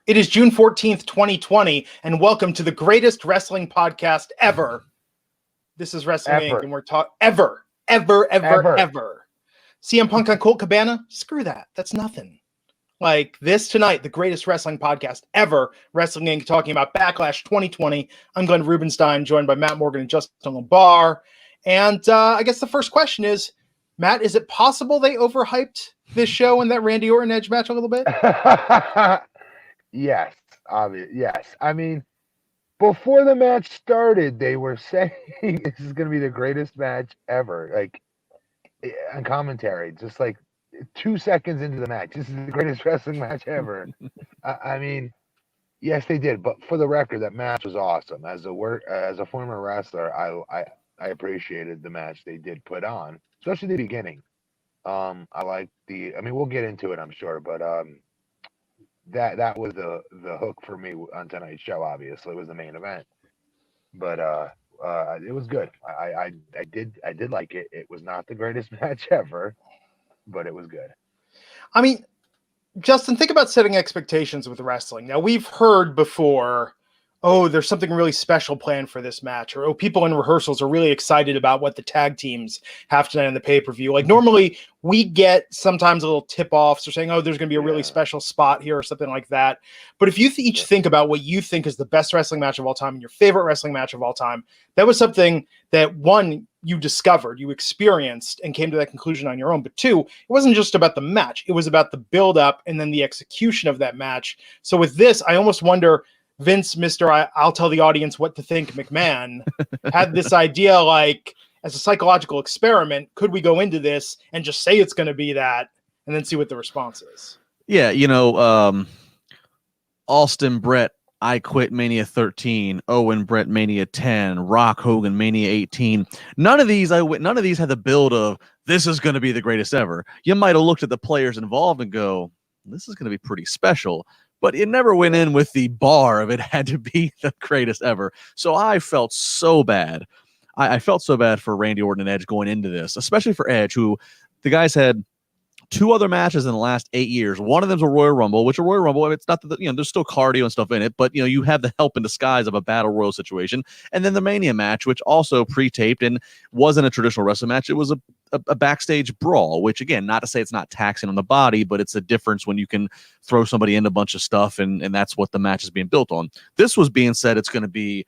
It is June 14th, 2020, and welcome to the greatest wrestling podcast ever. This is Wrestling Inc., and we're talking ever. CM Punk on Colt Cabana? Screw that. That's nothing. Like this tonight, the greatest wrestling podcast ever, Wrestling Inc., talking about Backlash 2020. I'm Glenn Rubenstein, joined by Matt Morgan and Justin LaBar. And I guess the first question is, Matt, is it possible they overhyped this show and that Randy Orton Edge match a little bit? Yes, yes. I mean, before the match started, they were saying this is going to be the greatest match ever. Like, on commentary, just like 2 seconds into the match, this is the greatest wrestling match ever. I mean, yes, they did. But for the record, that match was awesome. As a former wrestler, I appreciated the match they did put on, especially the beginning. I like I mean, we'll get into it, I'm sure, but that was the hook for me on tonight's show. Obviously, it was the main event, but it was good. I did like it. It was not the greatest match ever, but it was good. I mean, Justin, think about setting expectations with wrestling. Now, we've heard before, oh, there's something really special planned for this match, or oh, people in rehearsals are really excited about what the tag teams have tonight in the pay-per-view. Like normally we get sometimes a little tip-offs or saying, oh, there's going to be a really special spot here or something like that. But if you each think about what you think is the best wrestling match of all time and your favorite wrestling match of all time, that was something that, one, you discovered, you experienced, and came to that conclusion on your own. But two, it wasn't just about the match. It was about the build-up and then the execution of that match. So with this, I almost wonder, Vince, I'll tell the audience what to think, McMahon, had this idea, like, as a psychological experiment, could we go into this and just say it's going to be that and then see what the response is? Yeah, Austin Brett, I Quit Mania 13, Owen Brett Mania 10, Rock Hogan Mania 18. None of these had the build of, this is going to be the greatest ever. You might have looked at the players involved and go, this is going to be pretty special. But it never went in with the bar of it had to be the greatest ever. So I felt so bad. I felt so bad for Randy Orton and Edge going into this, especially for Edge, who the guys had 2 other matches in the last 8 years. One of them's a Royal Rumble, which a Royal Rumble, it's not that, there's still cardio and stuff in it, but, you have the help in disguise of a battle royal situation. And then the Mania match, which also pre-taped and wasn't a traditional wrestling match. It was a backstage brawl, which, again, not to say it's not taxing on the body, but it's a difference when you can throw somebody in a bunch of stuff, and that's what the match is being built on. This was being said it's going to be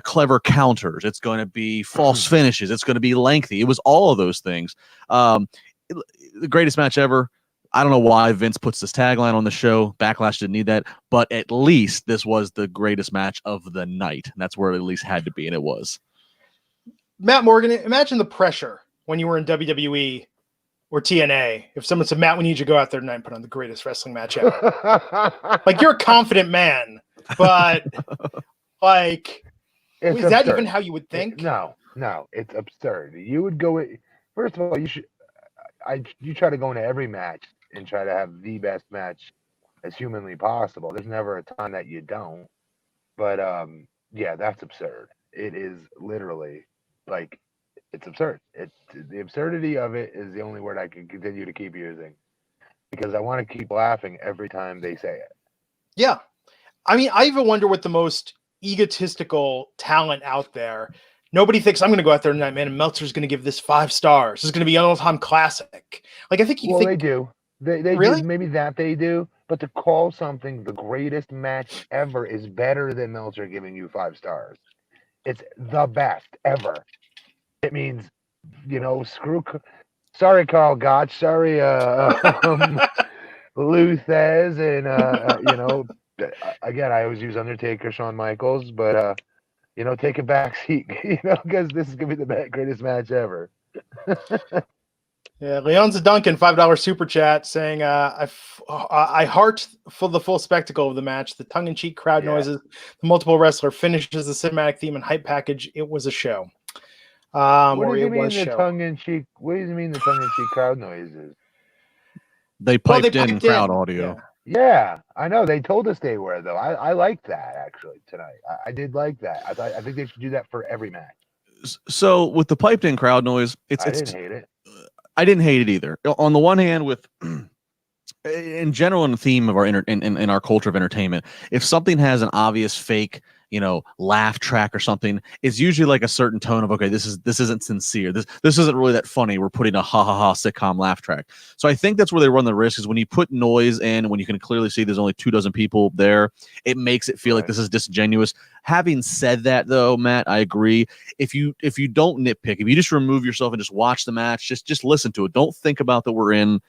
clever counters. It's going to be false finishes. It's going to be lengthy. It was all of those things. The greatest match ever. I don't know why Vince puts this tagline on the show. Backlash didn't need that, but at least this was the greatest match of the night. And that's where it at least had to be, and it was. Matt Morgan, imagine the pressure when you were in WWE or TNA. If someone said, Matt, we need you to go out there tonight and put on the greatest wrestling match ever. Like, you're a confident man, but like, is absurd. that even how you would think? No, it's absurd. You would go, first of all, you try to go into every match and try to have the best match as humanly possible. There's never a time that you don't. But yeah, that's absurd. It is literally, like, it's absurd. The absurdity of it is the only word I can continue to keep using, because I want to keep laughing every time they say it. Yeah. I mean, I even wonder what the most egotistical talent out there. Nobody thinks, I'm going to go out there tonight, man, and Meltzer's going to give this 5 stars. This is going to be an all-time classic. Like, I think you think... they do. They really? do. Maybe that they do. But to call something the greatest match ever is better than Meltzer giving you 5 stars. It's the best ever. It means, sorry, Carl Gotch. Sorry, Luthez. And, again, I always use Undertaker, Shawn Michaels, but... take a back seat, because this is going to be the greatest match ever. Yeah, Leonza Duncan, $5 super chat saying, I heart for the full spectacle of the match, the tongue-in-cheek crowd noises, the multiple wrestler finishes, the cinematic theme and hype package. It was a show. What do you mean the tongue-in-cheek? What do you mean the tongue-in-cheek crowd noises? They piped in crowd audio. Yeah, I know. They told us they were, though. I liked that, actually, tonight. I did like that. I think they should do that for every match. So with the piped in crowd noise, I didn't hate it. I didn't hate it either. On the one hand, with in general, in the theme of our in our culture of entertainment, if something has an obvious fake, laugh track or something, it's usually like a certain tone of, okay, this isn't sincere. This isn't really that funny. We're putting a ha ha ha sitcom laugh track. So I think that's where they run the risk, is when you put noise in, when you can clearly see there's only 24 people there, it makes it feel like this is disingenuous. Having said that, though, Matt, I agree. If you don't nitpick, if you just remove yourself and just watch the match, just listen to it. Don't think about that we're in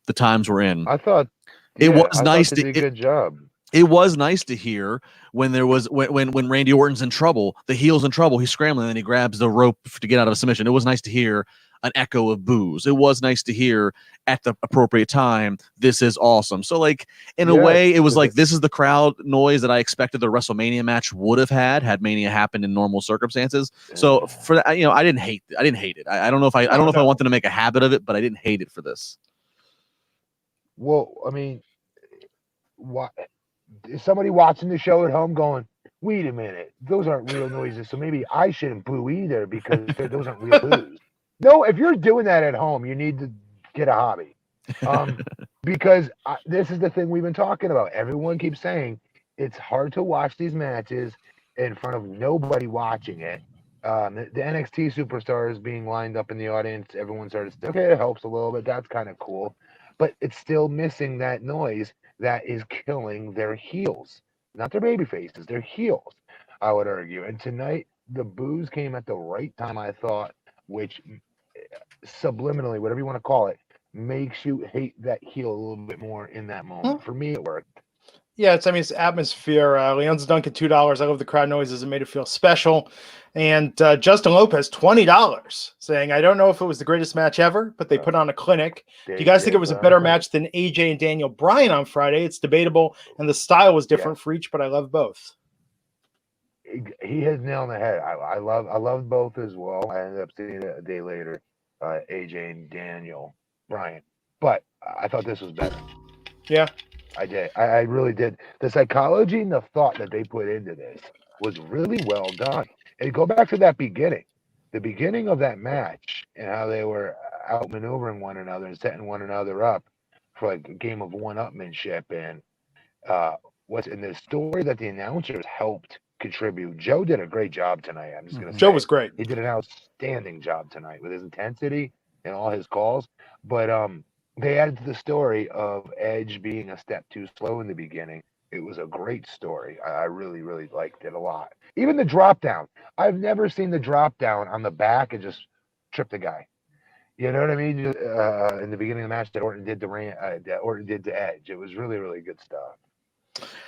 the times we're in. I thought it was nice to do a good job. It was nice to hear when there was when Randy Orton's in trouble, the heel's in trouble, he's scrambling and he grabs the rope to get out of a submission. It was nice to hear an echo of boos. It was nice to hear at the appropriate time, this is awesome. So like in a way, it was like, this is the crowd noise that I expected the WrestleMania match would have had Mania happened in normal circumstances. So for that, I didn't hate it. I don't know if I want them to make a habit of it, but I didn't hate it for this. Well, I mean, what is somebody watching the show at home going, wait a minute, those aren't real noises, so maybe I shouldn't boo either because those aren't real boos. No, if you're doing that at home, you need to get a hobby. Because this is the thing we've been talking about. Everyone keeps saying it's hard to watch these matches in front of nobody watching it. The NXT superstars being lined up in the audience, everyone started to, okay, it helps a little bit. That's kind of cool. But it's still missing that noise that is killing their heels. Not their baby faces, their heels, I would argue. And tonight, the boos came at the right time, I thought, which subliminally, whatever you want to call it, makes you hate that heel a little bit more in that moment. For me, it worked. Yeah, it's atmosphere. Leon's Duncan, $2. I love the crowd noises. It made it feel special. And Justin Lopez, $20, saying, I don't know if it was the greatest match ever, but they put on a clinic. Do you guys think it was a better match than AJ and Daniel Bryan on Friday? It's debatable, and the style was different for each, but I love both. He has nailed the head. I love both as well. I ended up seeing it a day later, AJ and Daniel Bryan. But I thought this was better. Yeah. I did. I really did. The psychology and the thought that they put into this was really well done. And go back to that beginning, the beginning of that match, and how they were outmaneuvering one another and setting one another up for like a game of one-upmanship. And what's in the story that the announcers helped contribute. Joe did a great job tonight. I'm just going to say. Joe was great. He did an outstanding job tonight with his intensity and all his calls. But they added to the story of Edge being a step too slow in the beginning. It was a great story. I really, really liked it a lot. Even the drop down. I've never seen the drop down on the back and just trip the guy. You know what I mean? In the beginning of the match that Orton did to Edge. It was really, really good stuff.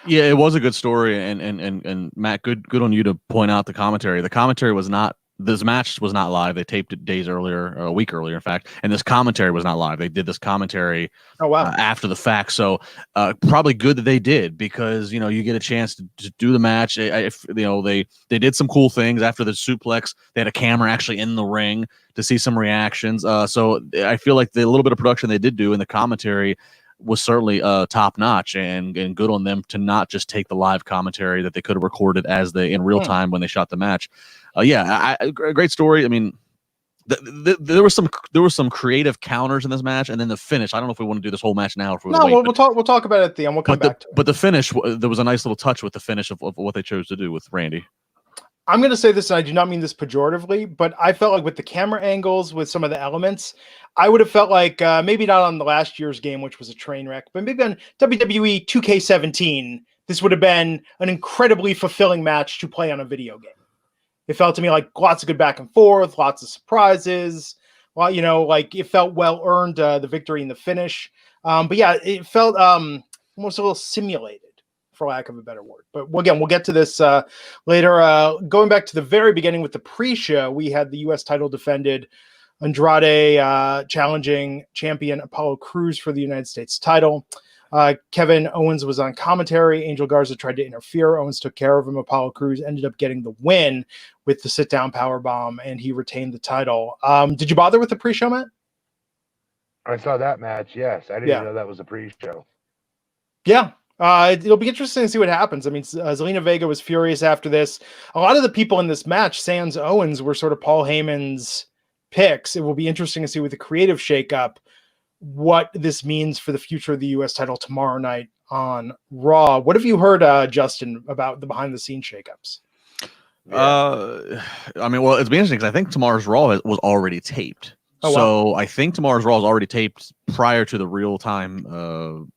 Yeah, it was a good story, and Matt, good on you to point out the commentary. The commentary was not. This match was not live. They taped it days earlier, a week earlier, in fact. And this commentary was not live. They did this commentary after the fact. So probably good that they did, because you get a chance to do the match. They did some cool things after the suplex. They had a camera actually in the ring to see some reactions. So I feel like the little bit of production they did do in the commentary was certainly top notch, and good on them to not just take the live commentary that they could have recorded in real time when they shot the match. Great story. I mean, there was some creative counters in this match, and then the finish. I don't know if we want to do this whole match now. We'll talk about it at the end. We'll come back to it. But the finish, there was a nice little touch with the finish of what they chose to do with Randy. I'm going to say this, and I do not mean this pejoratively, but I felt like with the camera angles, with some of the elements, I would have felt like maybe not on the last year's game, which was a train wreck, but maybe on WWE 2K17, this would have been an incredibly fulfilling match to play on a video game. It felt to me like lots of good back and forth, lots of surprises. Well, like it felt well earned, the victory and the finish. But yeah, it felt almost a little simulated, for lack of a better word. But again, we'll get to this later. Going back to the very beginning with the pre-show, we had the U.S. title defended. Andrade challenging champion Apollo Crews for the United States title. Kevin Owens was on commentary. Angel Garza tried to interfere. Owens took care of him. Apollo Crews ended up getting the win with the sit-down powerbomb, and he retained the title. Did you bother with the pre-show, Matt? I saw that match, yes. I didn't know that was a pre-show. Yeah. It'll be interesting to see what happens. I mean, Zelina Vega was furious after this. A lot of the people in this match, sans Owens, were sort of Paul Heyman's picks. It will be interesting to see with the creative shakeup what this means for the future of the U.S. title tomorrow night on Raw. What have you heard, Justin, about the behind-the-scenes shakeups? I mean, well, it's be interesting because I think tomorrow's Raw was already taped. Oh, so I think tomorrow's Raw is already taped prior to the real-time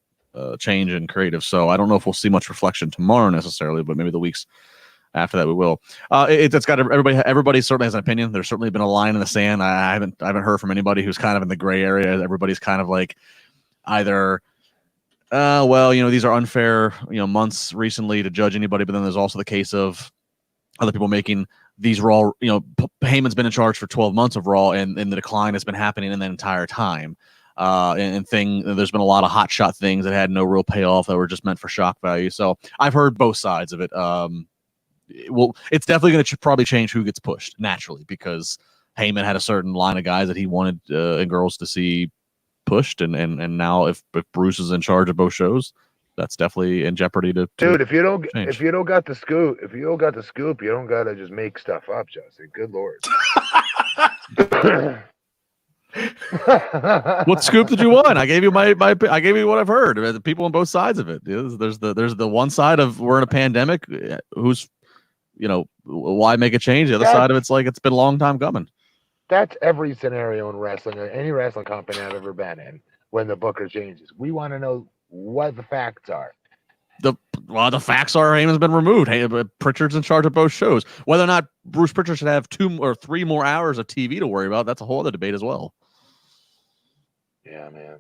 change in creative. So I don't know if we'll see much reflection tomorrow necessarily, but maybe the weeks after that we will. It's got everybody certainly has an opinion. There's certainly been a line in the sand. I haven't heard from anybody who's kind of in the gray area. Everybody's kind of like either well, these are unfair, months recently to judge anybody, but then there's also the case of other people making these Raw, Heyman's been in charge for 12 months of Raw, and the decline has been happening in that entire time. There's been a lot of hot shot things that had no real payoff that were just meant for shock value. So I've heard both sides of it. Well, it's definitely going to probably change who gets pushed naturally, because Heyman had a certain line of guys that he wanted and girls to see pushed, and now if Bruce is in charge of both shows, that's definitely in jeopardy to Dude, if you don't got the scoop, you don't gotta just make stuff up, Justin. Good Lord. What scoop did you want? I gave you I gave you what I've heard. The people on both sides of it. There's the one side of we're in a pandemic, who's why make a change? The other side of it's like it's been a long time coming. That's every scenario in wrestling or any wrestling company I've ever been in. When the booker changes, we want to know what the facts are. The facts are Heyman's been removed. Pritchard's in charge of both shows. Whether or not Bruce Pritchard should have 2 or 3 more hours of TV to worry about, that's a whole other debate as well. Yeah, man.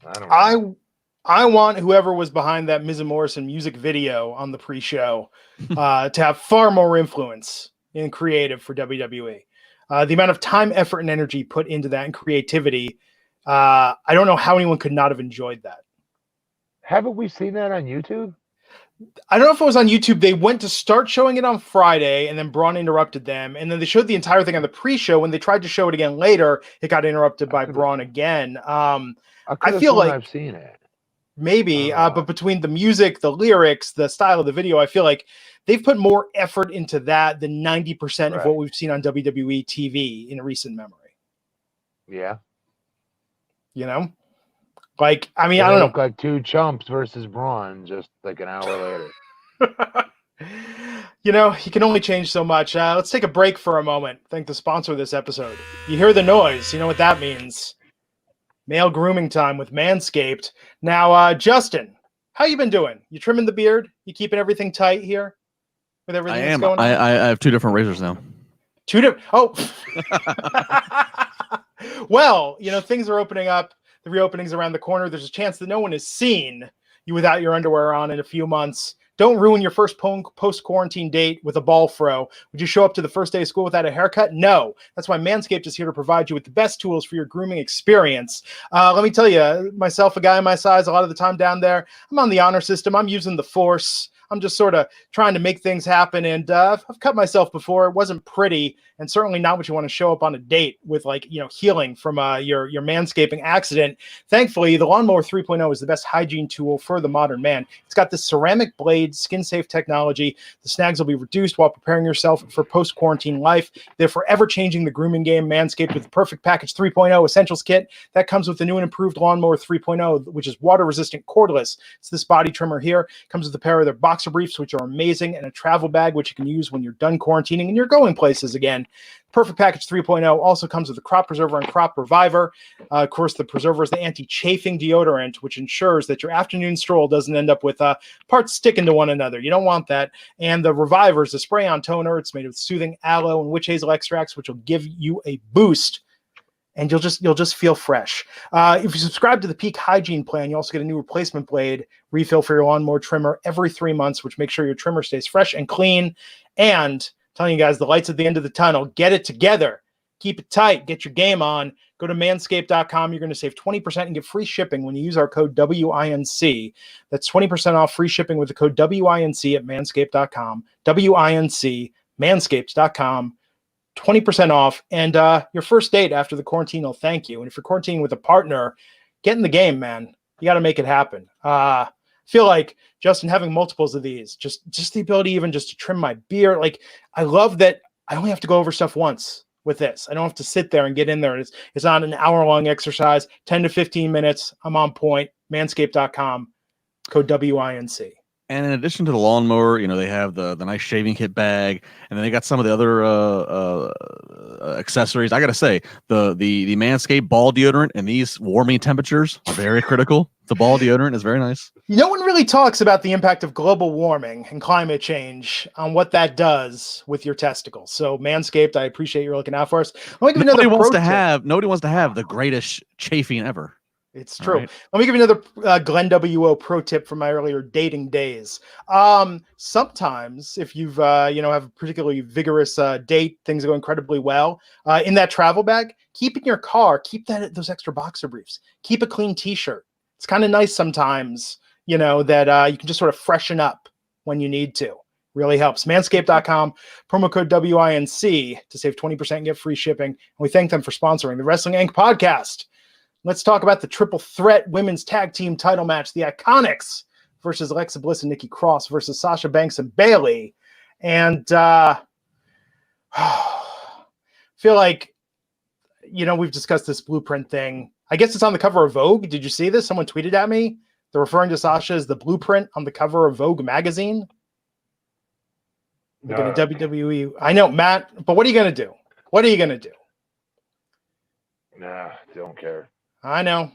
I don't know. I want whoever was behind that Miz and Morrison music video on the pre-show to have far more influence in creative for WWE. The amount of time, effort, and energy put into that and creativity, I don't know how anyone could not have enjoyed that. Haven't we seen that on YouTube? I don't know if it was on YouTube. They went to start showing it on Friday, and then Braun interrupted them. And then they showed the entire thing on the pre-show. When they tried to show it again later, it got interrupted by Braun again. I feel like I've seen it. Maybe, but between the music, the lyrics, the style of the video, I feel like they've put more effort into that than 90% of what we've seen on WWE TV in recent memory. Yeah. Like, I mean, I don't know. Look like 2 chumps versus Braun just like an hour later. You can only change so much. Let's take a break for a moment. Thank the sponsor of this episode. You hear the noise. You know what that means. Male grooming time with Manscaped. Now, Justin, how you been doing? You trimming the beard? You keeping everything tight here with everything that's going on? I have 2 different razors now. 2 different. Oh. Well, things are opening up. The reopening's around the corner. There's a chance that no one has seen you without your underwear on in a few months. Don't ruin your first post-quarantine date with a ball fro. Would you show up to the first day of school without a haircut? No. That's why Manscaped is here to provide you with the best tools for your grooming experience. Let me tell you, myself, a guy my size, a lot of the time down there, I'm on the honor system. I'm using the force. I'm just sort of trying to make things happen. And I've cut myself before. It wasn't pretty, and certainly not what you want to show up on a date with, healing from your manscaping accident. Thankfully, the Lawnmower 3.0 is the best hygiene tool for the modern man. It's got this ceramic blade, skin-safe technology. The snags will be reduced while preparing yourself for post-quarantine life. They're forever changing the grooming game. Manscaped with the Perfect Package 3.0 Essentials Kit. That comes with the new and improved Lawnmower 3.0, which is water-resistant cordless. It's this body trimmer here. Comes with a pair of their boxer briefs, which are amazing, and a travel bag, which you can use when you're done quarantining and you're going places again. Perfect Package 3.0 also comes with a crop preserver and crop reviver. Of course, the preserver is the anti-chafing deodorant, which ensures that your afternoon stroll doesn't end up with parts sticking to one another. You don't want that. And the reviver is a spray-on toner. It's made with soothing aloe and witch hazel extracts, which will give you a boost, and you'll just feel fresh. If you subscribe to the Peak Hygiene Plan, you also get a new replacement blade refill for your lawnmower trimmer every 3 months, which makes sure your trimmer stays fresh and clean. And telling you guys, the light's at the end of the tunnel. Get it together. Keep it tight. Get your game on. Go to manscaped.com. You're going to save 20% and get free shipping when you use our code WINC. That's 20% off free shipping with the code WINC at manscaped.com. WINC, manscaped.com. 20% off. And your first date after the quarantine will thank you. And if you're quarantining with a partner, get in the game, man. You got to make it happen. Feel like, Justin, having multiples of these, just the ability even just to trim my beard. Like, I love that I only have to go over stuff once. with this. I don't have to sit there and get in there. It's not an hour-long exercise, 10 to 15 minutes. I'm on point. Manscaped.com, code WINC. And in addition to the lawnmower, they have the nice shaving kit bag, and then they got some of the other accessories. I gotta say, the Manscaped ball deodorant in these warming temperatures are very critical. The ball deodorant is very nice. No one really talks about the impact of global warming and climate change on what that does with your testicles. So Manscaped, I appreciate you looking out for us. Nobody wants to have the greatest chafing ever. It's true. Right. Let me give you another Glenn W.O. pro tip from my earlier dating days. Sometimes if you've, have a particularly vigorous date, things go incredibly well. In that travel bag, keep in your car, keep those extra boxer briefs, keep a clean t-shirt. It's kind of nice sometimes, that you can just sort of freshen up when you need to. Really helps. Manscaped.com, promo code WINC to save 20% and get free shipping. And we thank them for sponsoring the Wrestling Inc. podcast. Let's talk about the triple threat women's tag team title match, the Ikonics versus Alexa Bliss and Nikki Cross versus Sasha Banks and Bayley. And feel like, we've discussed this blueprint thing. I guess it's on the cover of Vogue. Did you see this? Someone tweeted at me. They're referring to Sasha as the blueprint on the cover of Vogue magazine. Look at the WWE. I know, Matt, but what are you going to do? What are you going to do? Nah, don't care. I know,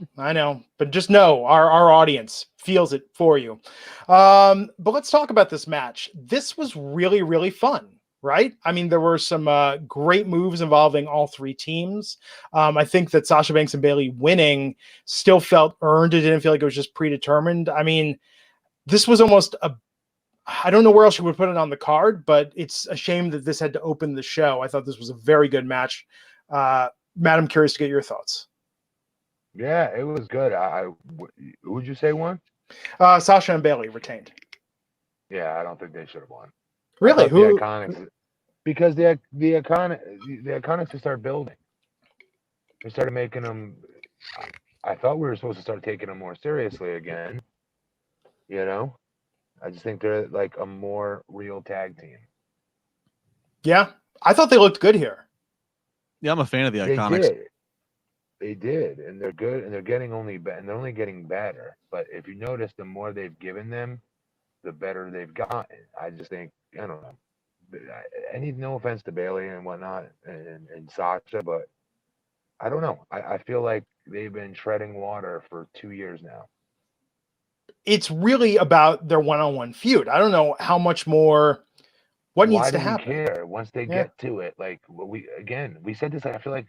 but just know our audience feels it for you. But let's talk about this match. This was really, really fun, right? I mean, there were some great moves involving all three teams. I think that Sasha Banks and Bayley winning still felt earned. It didn't feel like it was just predetermined. I mean, this was almost I don't know where else you would put it on the card, but it's a shame that this had to open the show. I thought this was a very good match. Matt, I'm curious to get your thoughts. Yeah, it was good. Who would you say won? Sasha and Bayley retained. Yeah, I don't think they should have won. Really? Who? The Iconics, because the Iconics to start building. We started making them. I thought we were supposed to start taking them more seriously again. I just think they're like a more real tag team. Yeah, I thought they looked good here. Yeah, I'm a fan of the Iconics. They did, and they're good, and they're getting they're only getting better. But if you notice, the more they've given them, the better they've gotten. I just think, I don't know. I need no offense to Bayley and whatnot and Sasha, but I don't know. I feel like they've been treading water for 2 years now. It's really about their one-on-one feud. I don't know how much more. What needs to happen? Why do we care once they get to it? Like we said this. I feel like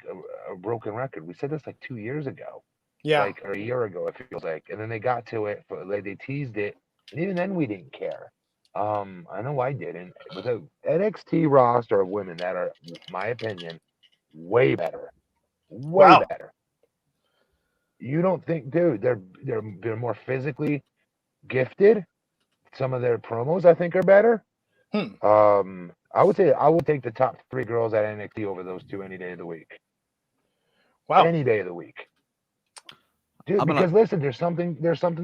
a broken record. We said this like 2 years ago. Yeah, like or a year ago. It feels like, and then they got to it. They teased it, and even then we didn't care. I know I didn't. But the NXT roster of women that are, my opinion, way better, better. You don't think, dude? They're more physically gifted. Some of their promos, I think, are better. I would say I would take the top 3 girls at NXT over those 2 any day of the week. Wow, any day of the week, dude. Because listen, there's something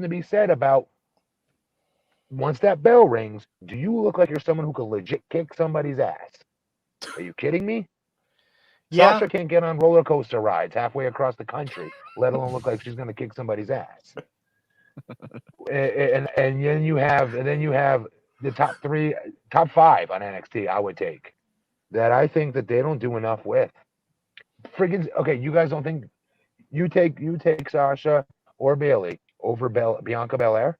to be said about once that bell rings. Do you look like you're someone who could legit kick somebody's ass? Are you kidding me? Yeah. Sasha can't get on roller coaster rides halfway across the country, let alone look like she's going to kick somebody's ass. and then you have the top 5 on NXT. I would take that. I think that they don't do enough with. Friggin' okay, you guys don't think you take Sasha or Bayley over Bianca Belair?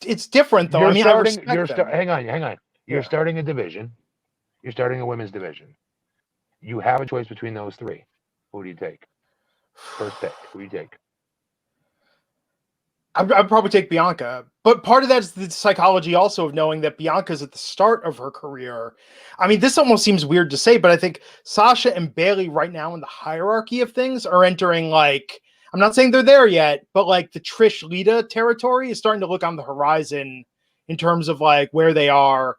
It's different though. Hang on. You're starting a division. You're starting a women's division. You have a choice between those 3. Who do you take? First pick. Who do you take? I'd probably take Bianca, but part of that is the psychology also of knowing that Bianca's at the start of her career. I mean, this almost seems weird to say, but I think Sasha and Bayley right now in the hierarchy of things are entering, like, I'm not saying they're there yet, but like the Trish Lita territory is starting to look on the horizon in terms of like where they are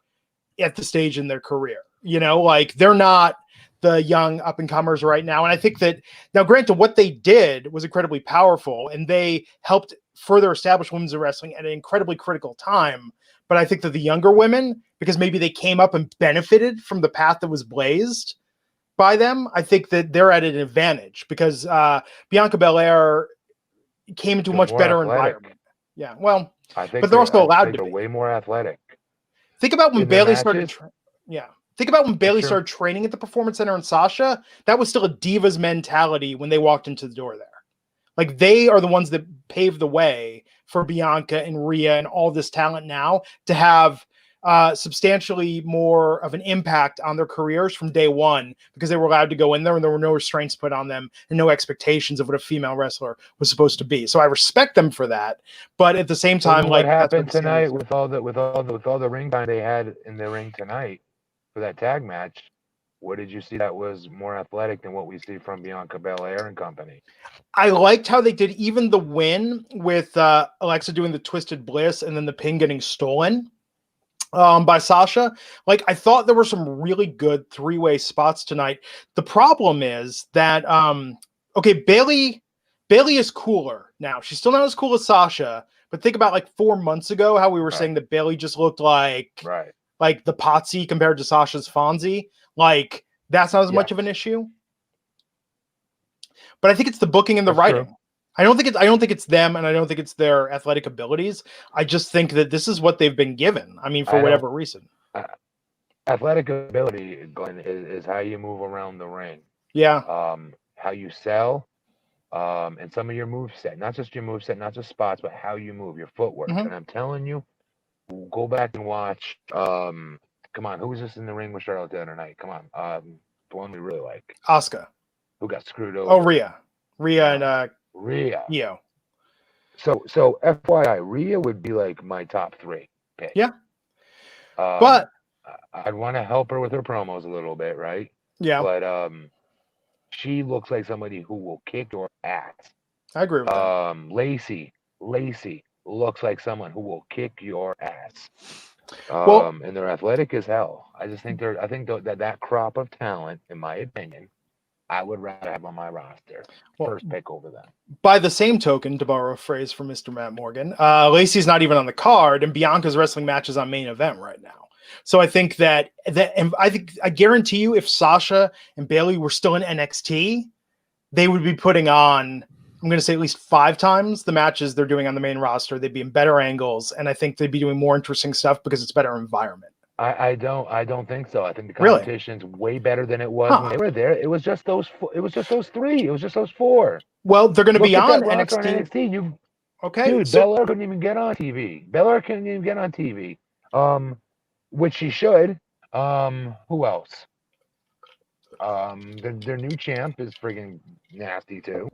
at the stage in their career. Like they're not the young up and comers right now. And I think that now, granted, what they did was incredibly powerful and they helped further establish women's wrestling at an incredibly critical time. But I think that the younger women, because maybe they came up and benefited from the path that was blazed by them, I think that they're at an advantage because Bianca Belair came into a much better environment. Yeah, well, I think but they're also allowed to be way more athletic. Think about when In Bayley their started. matches? Think about when Bayley Sure. started training at the Performance Center and Sasha. That was still a Divas mentality when they walked into the door there. Like they are the ones that paved the way for Bianca and Rhea and all this talent now to have substantially more of an impact on their careers from day one because they were allowed to go in there and there were no restraints put on them and no expectations of what a female wrestler was supposed to be. So I respect them for that, but at the same time, So like what happened that's what tonight with all the ring time they had in the ring tonight for that tag match? What did you see that was more athletic than what we see from Bianca Belair and company? I liked how they did even the win with Alexa doing the twisted bliss and then the pin getting stolen by Sasha. Like I thought there were some really good three-way spots tonight. The problem is that Bayley is cooler now. She's still not as cool as Sasha, but think about like 4 months ago how we were saying that Bayley just looked like the Potsy compared to Sasha's Fonzie. Like that's not as much of an issue. But I think it's the booking and the writing. True. I don't think it's them, and I don't think it's their athletic abilities. I just think that this is what they've been given. I mean, for whatever reason. Athletic ability, Glenn, is how you move around the ring. Yeah. How you sell, and some of your moveset. Not just your moveset, not just spots, but how you move, your footwork. Mm-hmm. And I'm telling you, go back and watch. Come on, who was this in the ring with Charlotte the other night? Come on. The one we really like. Aska. Who got screwed over? Oh, Rhea and Rhea. Io. So FYI, Rhea would be like my top 3 pick. Yeah. But I'd want to help her with her promos a little bit, right? Yeah. But she looks like somebody who will kick your ass. I agree with that. Lacey looks like someone who will kick your ass. And they're athletic as hell. I think that crop of talent, in my opinion, I would rather have on my roster. First pick over them. By the same token, to borrow a phrase from Mr. Matt Morgan, Lacey's not even on the card, and Bianca's wrestling match is on main event right now. So I think and I guarantee you, if Sasha and Bayley were still in NXT, they would be putting on, I'm going to say at least 5 times the matches they're doing on the main roster. They'd be in better angles, and I think they'd be doing more interesting stuff because it's better environment. I don't think so. I think the competition's way better than it was when they were there. It was just those 3. It was just those 4. Well, they're going to be on NXT. Dude, Belair couldn't even get on TV. Which she should. Who else? Their new champ is friggin' nasty too.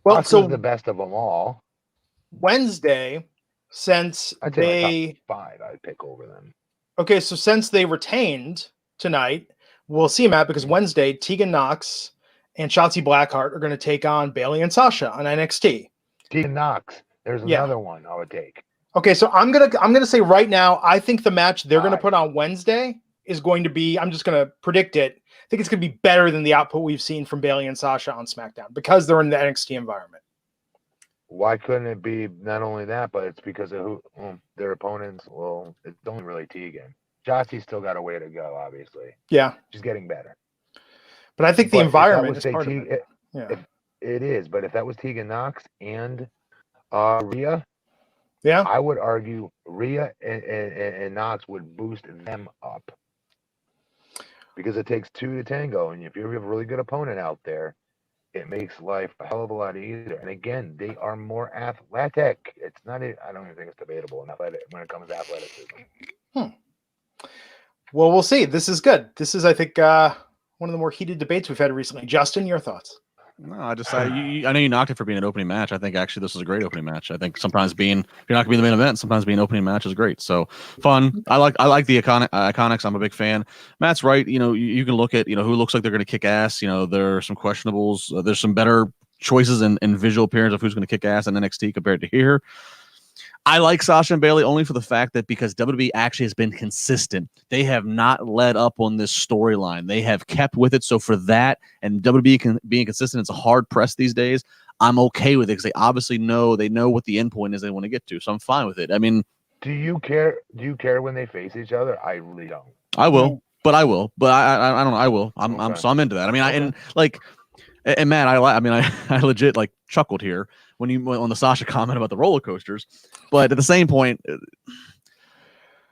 Well, Asuka's the best of them all. Wednesday, since they top 5, I'd pick over them. Okay, so since they retained tonight, we'll see, Matt, because Wednesday, Tegan Nox and Shotzi Blackheart are going to take on Bayley and Sasha on NXT. Tegan Nox, there's another one I would take. Okay, so I'm gonna say right now, I think the match they're going to put on Wednesday is going to be, I'm just going to predict it, I think it's going to be better than the output we've seen from Bayley and Sasha on SmackDown because they're in the NXT environment. Why couldn't it be not only that, but it's because of their opponents? Well, it's only really Tegan. Shotzi's still got a way to go, obviously. Yeah. She's getting better. But I think the environment is part of it. It is, but if that was Tegan Nox and Rhea, I would argue Rhea and Nox would boost them up. Because it takes 2 to tango, and if you have a really good opponent out there, it makes life a hell of a lot easier. And again, they are more athletic. It's not. I don't even think it's debatable in athletic when it comes to athleticism. Well, we'll see. This is good. This is, I think, one of the more heated debates we've had recently. Justin, your thoughts? No, I know you knocked it for being an opening match. I think actually this is a great opening match. I think sometimes if you're not going to be the main event, sometimes being an opening match is great. So fun. I like the Iconics. I'm a big fan. Matt's right. You can look at who looks like they're going to kick ass. There are some questionables. There's some better choices in visual appearance of who's going to kick ass in NXT compared to here. I like Sasha and Bayley only for the fact that because WWE actually has been consistent. They have not let up on this storyline. They have kept with it. So for that and WWE being consistent, it's a hard press these days. I'm okay with it because they obviously know what the end point is they want to get to. So I'm fine with it. I mean, Do you care when they face each other? I really don't. I will, but I will, but I don't know. I will. I'm Okay. so I'm into that. I mean, and Matt, I legit like chuckled here when on the Sasha comment about the roller coasters, but at the same point,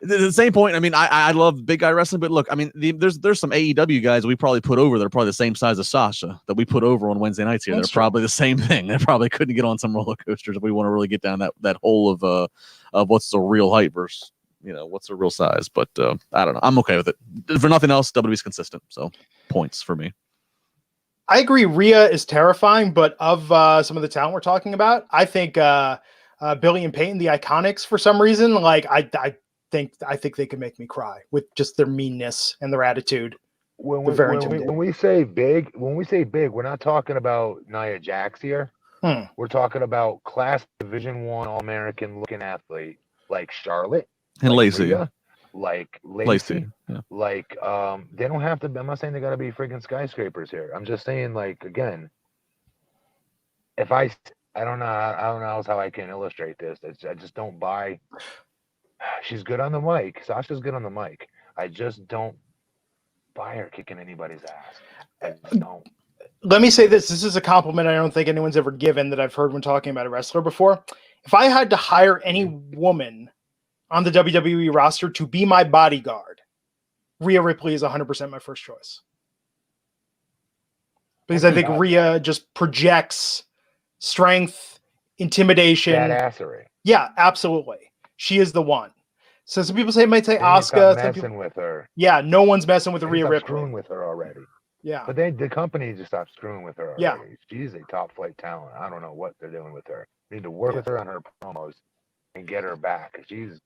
I mean, I love big guy wrestling, but look, I mean, there's some AEW guys we probably put over that are probably the same size as Sasha that we put over on Wednesday nights here. They're probably the same thing. They probably couldn't get on some roller coasters if we want to really get down that hole of what's the real height versus what's the real size. But I don't know. I'm okay with it. For nothing else, WWE's consistent, so points for me. I agree. Rhea is terrifying, but of some of the talent we're talking about, I think Billy and Peyton, the Iconics, for some reason, like I think they can make me cry with just their meanness and their attitude. When we say big, we're not talking about Nyah Jacks here. We're talking about class Division I All-American looking athlete like Charlotte and Lacey. Rhea, like Lacey. Yeah. Like they don't have to. I'm not saying they got to be freaking skyscrapers here. I'm just saying, like, again, if I don't know how I can illustrate this. I just don't buy. She's good on the mic. Sasha's good on the mic. I just don't buy her kicking anybody's ass. I just don't. Let me say this. This is a compliment I don't think anyone's ever given that I've heard when talking about a wrestler before. If I had to hire any woman on the WWE roster to be my bodyguard, Rhea Ripley is 100% my first choice. Because I think Rhea just projects strength, intimidation. Badassery. Yeah, absolutely. She is the one. So some people might say Aska. Messing with her. Yeah, no one's messing with Rhea Ripley. Screwing with her already. Yeah. But the company just stopped screwing with her already. Yeah. She's a top flight talent. I don't know what they're doing with her. They need to work with her on her promos and get her back. She's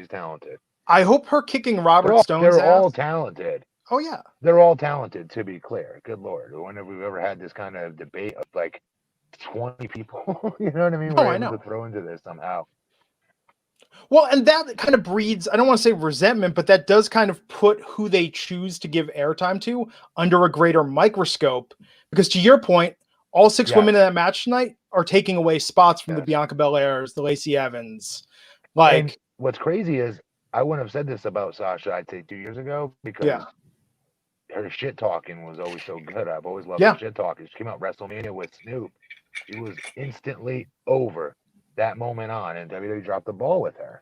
talented. I hope her kicking Robert Stone's ass. They're all talented. Oh, yeah. They're all talented, to be clear. Good Lord. When have we ever had this kind of debate of like 20 people? You know what I mean? Oh, I know. To throw into this somehow. Well, and that kind of breeds, I don't want to say resentment, but that does kind of put who they choose to give airtime to under a greater microscope. Because to your point, all six women in that match tonight are taking away spots from the Bianca Belairs, the Lacey Evans. And what's crazy is I wouldn't have said this about Sasha, I'd say 2 years ago, because her shit talking was always so good. I've always loved her shit talking. She came out WrestleMania with Snoop. She was instantly over that moment on, and WWE dropped the ball with her.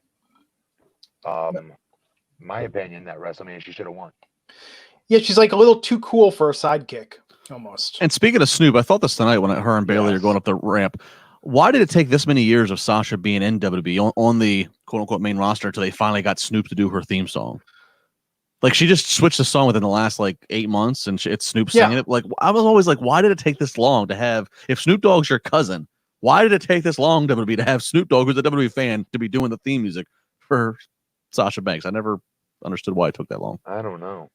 My opinion, that WrestleMania she should have won. Yeah, she's like a little too cool for a sidekick, almost. And speaking of Snoop, I thought this tonight when her and Bayley are going up the ramp. Why did it take this many years of Sasha being in WWE on the quote unquote main roster until they finally got Snoop to do her theme song? Like, she just switched the song within the last 8 months, and it's Snoop singing it. Like, I was always like, why did it take this long to have? If Snoop Dogg's your cousin, why did it take this long, WWE, to have Snoop Dogg, who's a WWE fan, to be doing the theme music for Sasha Banks? I never understood why it took that long. I don't know.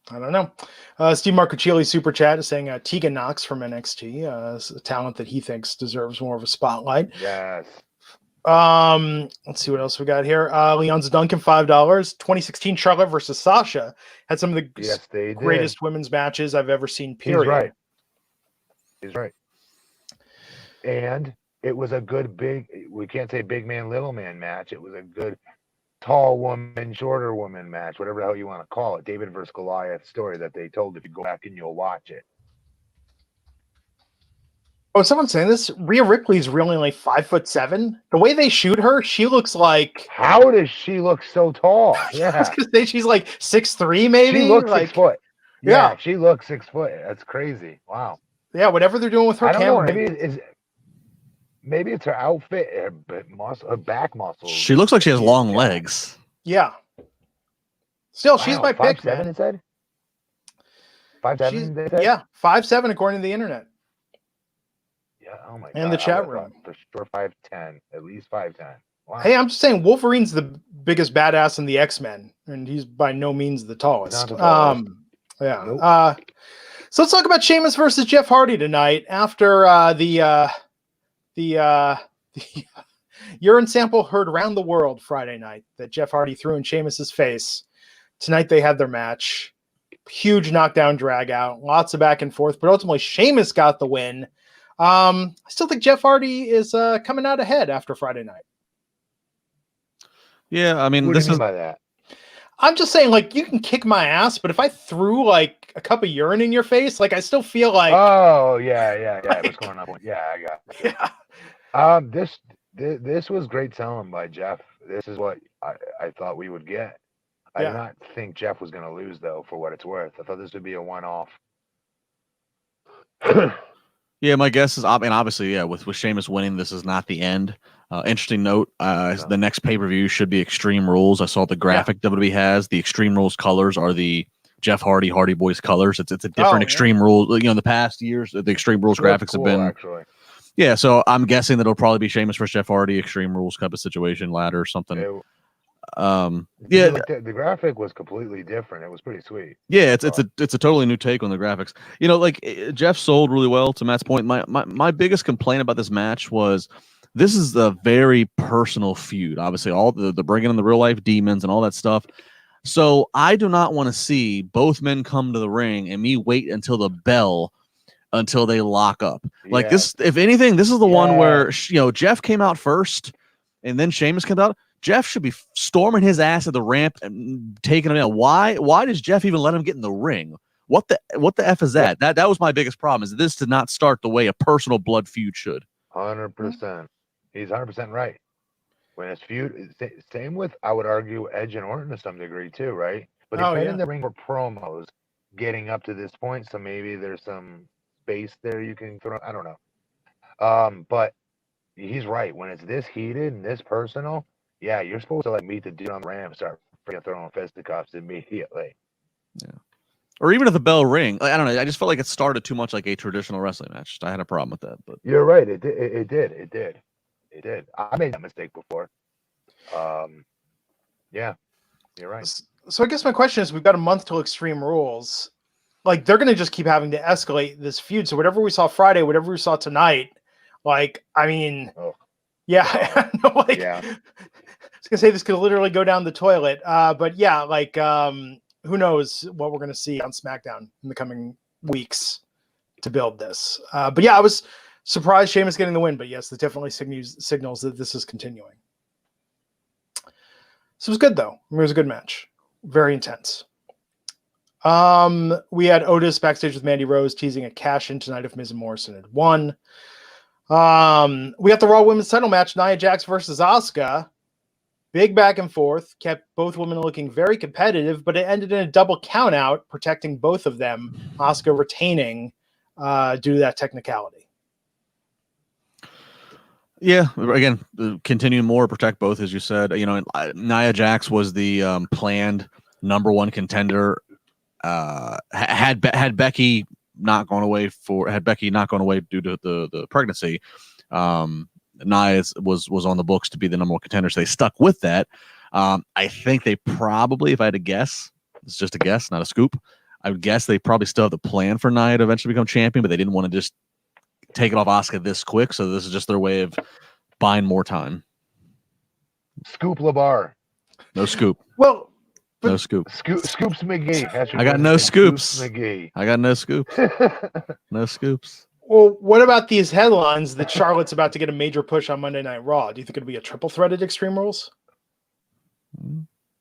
Steve Marcuccioli super chat is saying Tegan Knox from NXT is a talent that he thinks deserves more of a spotlight. Yes. Let's see what else we got here. Leon's Duncan, $5. 2016 Charlotte versus Sasha had some of the greatest women's matches I've ever seen. Period. He's right. And it was a good we can't say big man, little man match. It was a good tall woman, shorter woman match, whatever the hell you want to call it. David versus Goliath story that they told. If you go back and you'll watch it. Oh, someone's saying this. Rhea Ripley's really only 5'7". The way they shoot her, she looks like. How does she look so tall? Yeah, I was gonna say she's like 6'3", maybe. She looks 6 foot. Yeah, she looks 6 foot. That's crazy. Wow. Yeah, whatever they're doing with her camera. Maybe it's her outfit, her back muscles. She looks like she has long legs. Yeah. Still, she's my pick, 5'7", man. It said? 5'7", they said? Yeah, 5'7", according to the internet. Yeah, oh my god. And the chat room. For sure 5'10", at least 5'10". Wow. Hey, I'm just saying Wolverine's the biggest badass in the X-Men, and he's by no means the tallest. Not the tallest. Nope. So let's talk about Sheamus versus Jeff Hardy tonight after the urine sample heard around the world Friday night that Jeff Hardy threw in Sheamus's face. Tonight they had their match. Huge knockdown drag out, lots of back and forth, but ultimately Sheamus got the win. I still think Jeff Hardy is coming out ahead after Friday night. Yeah, I mean, What do this you mean is by that? I'm just saying, like, you can kick my ass, but if I threw like a cup of urine in your face, like I still feel like Oh yeah. like- What's going on? Yeah, I got it. yeah. This was great selling by Jeff. This is what I thought we would get. I Yeah. did not think Jeff was going to lose, though, for what it's worth. I thought this would be a one-off. Yeah, my guess is, and obviously, yeah, with Sheamus winning, this is not the end. Interesting note, the next pay-per-view should be Extreme Rules. I saw the graphic WWE has. The Extreme Rules colors are the Jeff Hardy Boys colors. It's a different Extreme Rules. You know, in the past years, the Extreme Rules graphics have been actually. Yeah, so I'm guessing that it'll probably be Sheamus versus Jeff Hardy, Extreme Rules type of situation, ladder or something. Yeah, the graphic was completely different. It was pretty sweet. Yeah, it's a totally new take on the graphics. You know, like Jeff sold really well. To Matt's point, my biggest complaint about this match was this is a very personal feud. Obviously, all the bringing in the real life demons and all that stuff. So I do not want to see both men come to the ring and me wait until the bell until they lock up. Like this, if anything, this is the one where Jeff came out first, and then Sheamus comes out. Jeff should be storming his ass at the ramp and taking him out. Why does Jeff even let him get in the ring? What the F is that? That was my biggest problem, is this did not start the way a personal blood feud should. 100%. He's 100% right. When it's feud, same with, I would argue, Edge and Orton to some degree too, right? But they've been in the ring for promos getting up to this point, so maybe there's some space there you can throw. I don't know. But he's right. When it's this heated and this personal, yeah, you're supposed to like meet the dude on the ramp, start freaking throwing fisticuffs immediately. Yeah. Or even if the bell ring, I don't know. I just felt like it started too much like a traditional wrestling match. I had a problem with that. But you're right. It did. I made that mistake before. Yeah, you're right. So I guess my question is, we've got a month till Extreme Rules. Like, they're going to just keep having to escalate this feud. So whatever we saw Friday, whatever we saw tonight, like, I mean, I was gonna say this could literally go down the toilet. But yeah, like, who knows what we're gonna see on SmackDown in the coming weeks to build this. But yeah, I was surprised Sheamus getting the win. But yes, that definitely signals that this is continuing. So it was good though. It was a good match, very intense. We had Otis backstage with Mandy Rose teasing a cash in tonight if Miz and Morrison had won. We got the Raw Women's title match, Nyah Jacks versus Aska. Big back and forth, kept both women looking very competitive, but it ended in a double count out, protecting both of them. Aska retaining due to that technicality. Yeah, again, continue more, protect both, as you said. You know, Nyah Jacks was the planned number one contender. Had Becky not gone away due to the pregnancy, Nia was on the books to be the number one contender. So they stuck with that. I think they probably, if I had to guess, it's just a guess, not a scoop, I would guess they probably still have the plan for Nia to eventually become champion, but they didn't want to just take it off Asuka this quick. So this is just their way of buying more time. Scoop LaBar. No scoop. Well, no scoop. Scoops McGee. I got no scoops. McGee. I got no scoops. No scoops. Well, what about these headlines that Charlotte's about to get a major push on Monday Night Raw? Do you think it'll be a triple threat at Extreme Rules?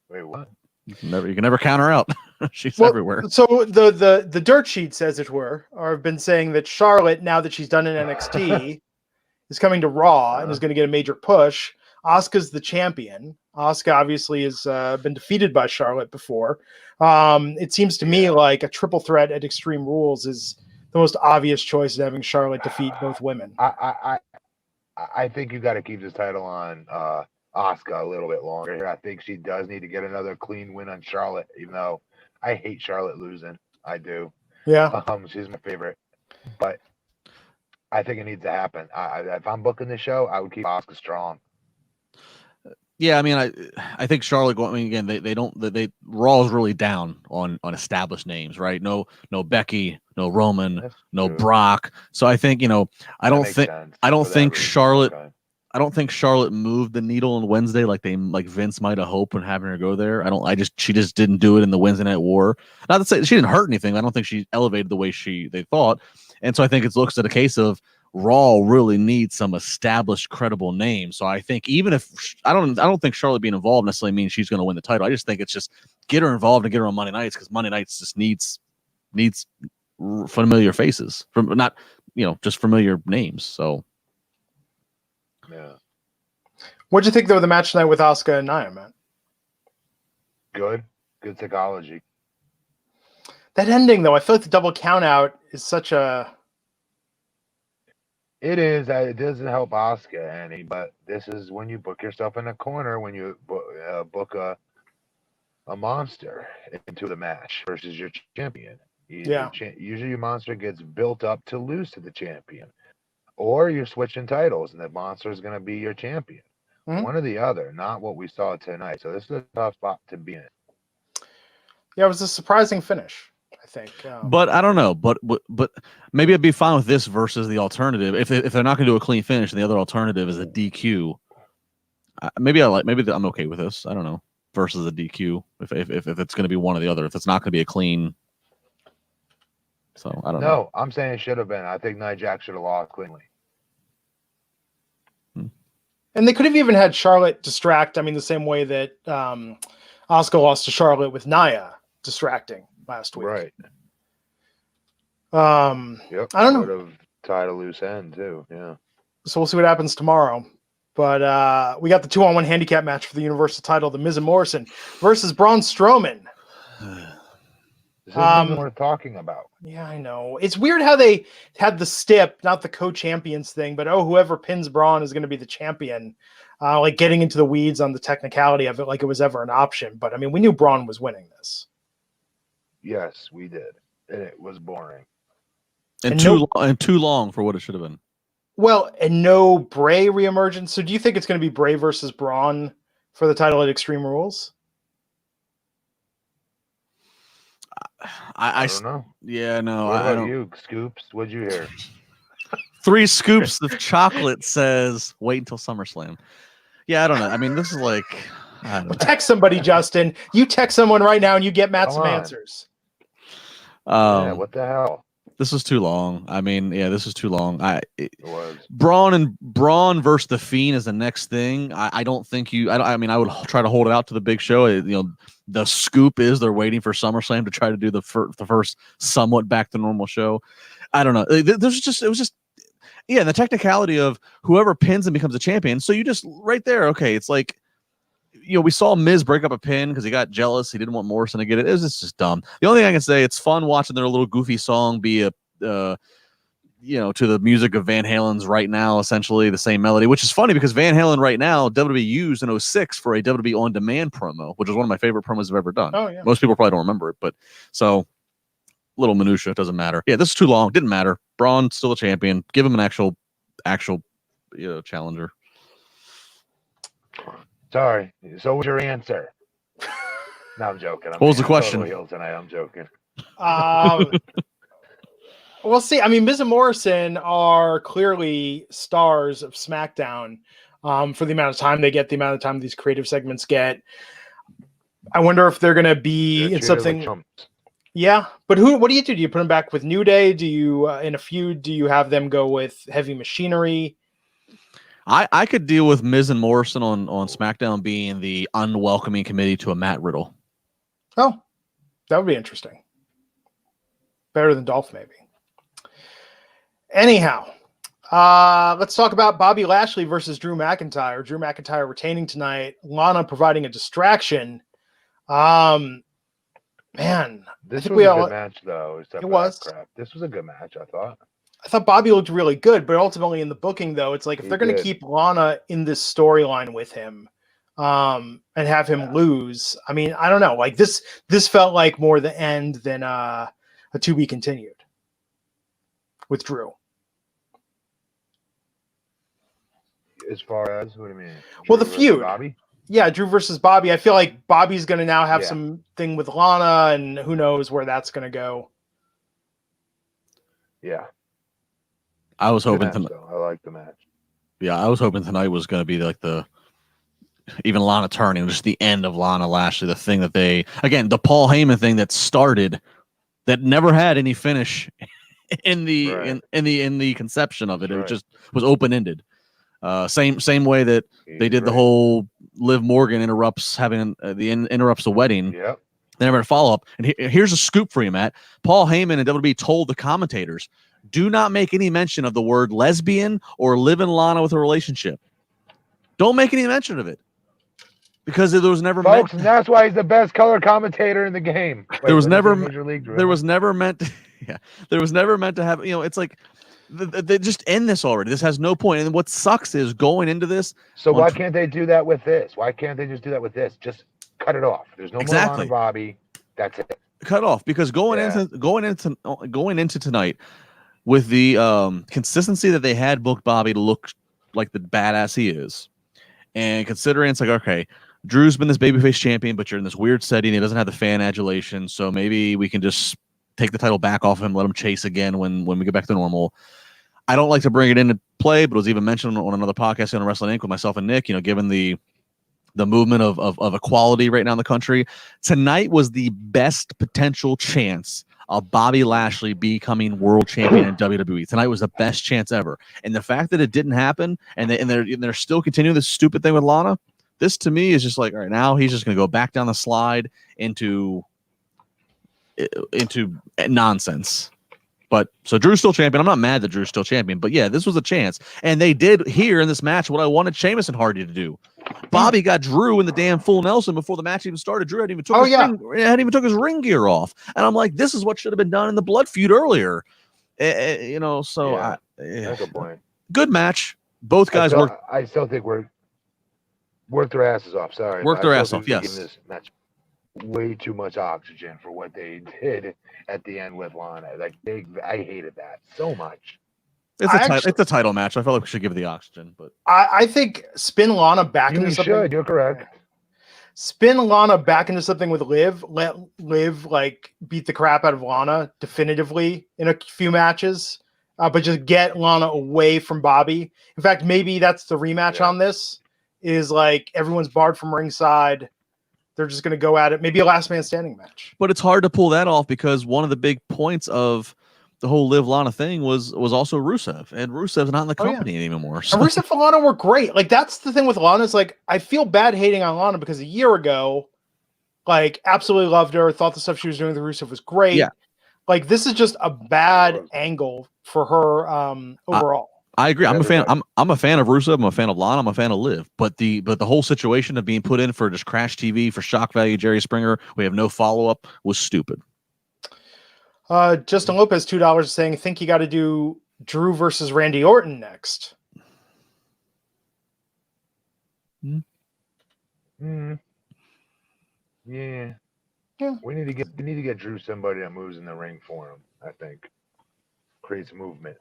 Wait, what? You can never count her out. She's everywhere. So the dirt sheet, as it were, have been saying that Charlotte, now that she's done in NXT, is coming to Raw and is going to get a major push. Asuka's the champion. Asuka obviously has been defeated by Charlotte before. It seems to me like a triple threat at Extreme Rules is the most obvious choice of having Charlotte defeat both women. I think you got to keep this title on Asuka a little bit longer here. I think she does need to get another clean win on Charlotte, even though I hate Charlotte losing. I do. Yeah. She's my favorite. But I think it needs to happen. If I'm booking the show, I would keep Asuka strong. Yeah, I mean, I think Charlotte. I mean, again, they Raw is really down on established names, right? No Becky, no Roman, no Brock. So I think I don't think Charlotte moved the needle on Wednesday like Vince might have hoped when having her go there. She just didn't do it in the Wednesday Night War. Not to say she didn't hurt anything. I don't think she elevated the way they thought. And so I think it looks at a case of, Raw really needs some established, credible names. So I think even if I don't think Charlotte being involved necessarily means she's going to win the title. I just think it's just get her involved and get her on Monday nights, because Monday nights just needs familiar faces, from not just familiar names. So Yeah. What'd you think though of the match tonight with Aska and Nyah, man? Good psychology. That ending though, I feel like the double count out is such a. It is. It doesn't help Aska any, but this is when you book yourself in a corner, when you book a monster into the match versus your champion. Usually your monster gets built up to lose to the champion, or you're switching titles and the monster is going to be your champion. Mm-hmm. One or the other, not what we saw tonight. So this is a tough spot to be in. Yeah, it was a surprising finish, I think. But I don't know. But maybe I'd be fine with this versus the alternative. If they're not going to do a clean finish and the other alternative is a DQ, maybe I'm okay with this. I don't know. Versus a DQ, if it's going to be one or the other, if it's not going to be a clean. So I don't know. No, I'm saying it should have been. I think Nyah Jacks should have lost cleanly. And they could have even had Charlotte distract. I mean, the same way that Asuka lost to Charlotte with Nyah distracting last week. Right. Yep. I don't know. Would have tied a loose end too. Yeah. So we'll see what happens tomorrow. But we got the 2-on-1 handicap match for the Universal title, the Miz and Morrison versus Braun Strowman. This is what we're talking about. Yeah, I know. It's weird how they had the stip, not the co-champions thing, but whoever pins Braun is going to be the champion. Like getting into the weeds on the technicality of it, like it was ever an option. But I mean, we knew Braun was winning this. Yes, we did, and it was boring and too long for what it should have been. Well, and no Bray reemergence. So do you think it's going to be Bray versus Braun for the title at Extreme Rules? I don't know. Yeah, no. What about you, Scoops? What'd you hear? 3 scoops of chocolate says wait until SummerSlam. Yeah, I don't know. I mean, this is like I don't know. Text somebody, Justin. You text someone right now and you get Matt some answers. Yeah, what the hell? This is too long. I mean, yeah, this is too long. It was. Braun versus the Fiend is the next thing. I don't think you. I mean, I would try to hold it out to the big show. The scoop is they're waiting for SummerSlam to try to do the first somewhat back to normal show. I don't know. It was just the technicality of whoever pins and becomes a champion. So you just right there. Okay, it's like. We saw Miz break up a pin because he got jealous. He didn't want Morrison to get it. It was just dumb. The only thing I can say, it's fun watching their little goofy song be to the music of Van Halen's Right Now, essentially the same melody, which is funny because Van Halen Right Now, WWE used in 2006 for a WWE On Demand promo, which is one of my favorite promos I've ever done. Oh, yeah. Most people probably don't remember it, but so little minutia, it doesn't matter. Yeah, this is too long. Didn't matter. Braun's still a champion. Give him an actual challenger. Sorry. So what's your answer? No, I'm joking. What was the question? Tonight. I'm joking. We'll see. I mean, Miz and Morrison are clearly stars of SmackDown for the amount of time they get, the amount of time these creative segments get. I wonder if they're going to be in something. Like yeah, but what do? Do you put them back with New Day? Do you in a feud? Do you have them go with Heavy Machinery? I could deal with Miz and Morrison on SmackDown being the unwelcoming committee to a Matt Riddle. Oh, that would be interesting. Better than Dolph, maybe. Anyhow, let's talk about Bobby Lashley versus Drew McIntyre. Drew McIntyre retaining tonight. Lana providing a distraction. Man, this was a good match, though. It was. Crap. This was a good match, I thought. I thought Bobby looked really good, but ultimately in the booking, though, it's like if they're going to keep Lana in this storyline with him and have him lose, I mean, I don't know. Like this felt like more the end than a to be continued with Drew. As far as what do you mean? Well, the feud. Bobby? Yeah, Drew versus Bobby. I feel like Bobby's going to now have something with Lana, and who knows where that's going to go. Yeah. I was hoping I like the match. Yeah, I was hoping tonight was going to be like even Lana turning, just the end of Lana Lashley, the thing that the Paul Heyman thing that started, that never had any finish in the Right. in the conception of it. That's It right. just was open ended. Same way that they did the Right. whole Liv Morgan interrupts interrupts the wedding. Yep. They never follow up. And here's a scoop for you, Matt. Paul Heyman and WWE told the commentators, do not make any mention of the word lesbian or Liv and Lana with a relationship. Don't make any mention of it. Because there was never Folks, and that's why he's the best color commentator in the game. Wait, there was what is never it, Major League? there was never meant to, there was never meant to have, it's like they just end this already. This has no point. And what sucks is going into this. So why can't they do that with this? Why can't they just do that with this? Just cut it off. There's no Exactly. more Lana Bobby. That's it. Cut off, because going into tonight with the consistency that they had booked Bobby to look like the badass he is, and considering it's like, okay, Drew's been this babyface champion, but you're in this weird setting. He doesn't have the fan adulation, so maybe we can just take the title back off him, let him chase again when we get back to normal. I don't like to bring it into play, but it was even mentioned on another podcast on Wrestling Inc. with myself and Nick. Given the movement of equality right now in the country, tonight was the best potential chance of Bobby Lashley becoming world champion in WWE. Tonight was the best chance ever, and the fact that it didn't happen, and they're still continuing this stupid thing with Lana. This to me is just like, all right, now he's just going to go back down the slide into nonsense. But so Drew's still champion. I'm not mad that Drew's still champion, but yeah, this was a chance. And they did here in this match what I wanted Sheamus and Hardy to do. Bobby got Drew in the damn full Nelson before the match even started. Drew hadn't even took his ring gear off. And I'm like, this is what should have been done in the blood feud earlier. So Yeah, that's a point. Good match. Both guys worked. I still think worked their asses off. Sorry. Worked their ass off, yes. Giving this match way too much oxygen for what they did at the end with Lana. Like I hated that so much. It's a title match. I felt like we should give it the oxygen, but I think spin Lana back into something. You're correct. Spin Lana back into something with Liv. Let Liv like beat the crap out of Lana definitively in a few matches, but just get Lana away from Bobby. In fact, maybe that's the rematch on this. Is like everyone's barred from ringside. They're just going to go at it. Maybe a last man standing match. But it's hard to pull that off because one of the big points of the whole Liv Lana thing was also Rusev, and Rusev's not in the company anymore. So. And Rusev and Lana were great. Like that's the thing with Lana is like I feel bad hating on Lana because a year ago, like absolutely loved her, thought the stuff she was doing with Rusev was great. Yeah. Like this is just a bad angle for her overall. I agree. I'm a fan. I'm a fan of Rusev. I'm a fan of Lana. I'm a fan of Liv. But the whole situation of being put in for just Crash TV for shock value, Jerry Springer, we have no follow up, was stupid. Justin Lopez $2 saying, think you got to do Drew versus Randy Orton next. Yeah. We need to get Drew somebody that moves in the ring for him. I think creates movement.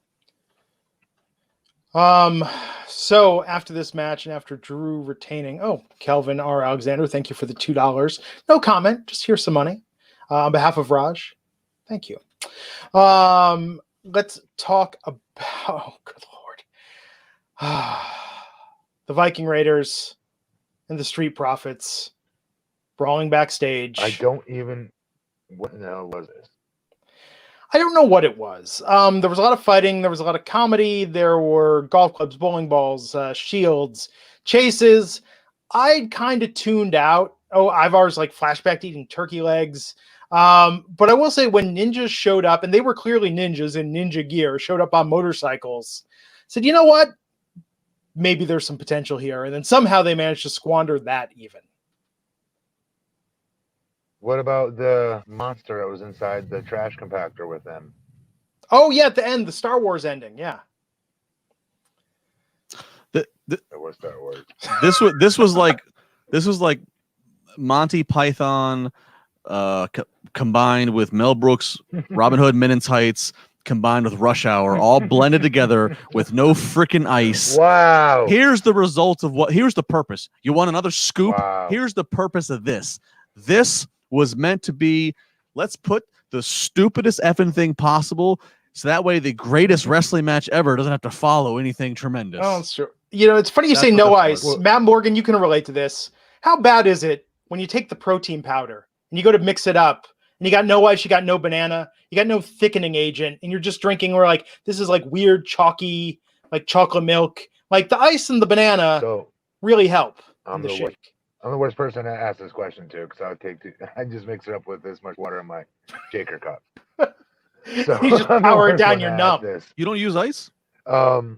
So after this match and after Drew retaining, Kelvin R. Alexander, thank you for the $2. No comment, just here's some money. On behalf of Raj, thank you. Let's talk about, oh, good Lord. The Viking Raiders and the Street Profits brawling backstage. What the hell was this? I don't know what it was. There was a lot of fighting. There was a lot of comedy. There were golf clubs, bowling balls, shields, chases. I kind of tuned out. Ivar's like flashback to eating turkey legs. But I will say when ninjas showed up, and they were clearly ninjas in ninja gear, showed up on motorcycles, said, you know what? Maybe there's some potential here. And then somehow they managed to squander that even. What about the monster that was inside the trash compactor with them? Oh, yeah, at the end, the Star Wars ending, yeah. It was Star Wars. This was like Monty Python combined with Mel Brooks, Robin Hood Men in Tights, combined with Rush Hour, all blended together with no freaking ice. Wow. Here's the result of here's the purpose. You want another scoop? Wow. Here's the purpose of this. This was meant to be, let's put the stupidest effing thing possible so that way the greatest wrestling match ever doesn't have to follow anything tremendous. Oh, it's true. You know, it's funny you say no ice. Matt Morgan, you can relate to this. How bad is it when you take the protein powder and you go to mix it up And you got no ice, you got no banana, you got no thickening agent, and you're just drinking where like this is like weird chalky, like chocolate milk. Like the ice and the banana really help in the shake. I'm the worst person to ask this question to, because I just mix it up with this much water in my shaker cup. So you just power it down your numb. You don't use ice? No,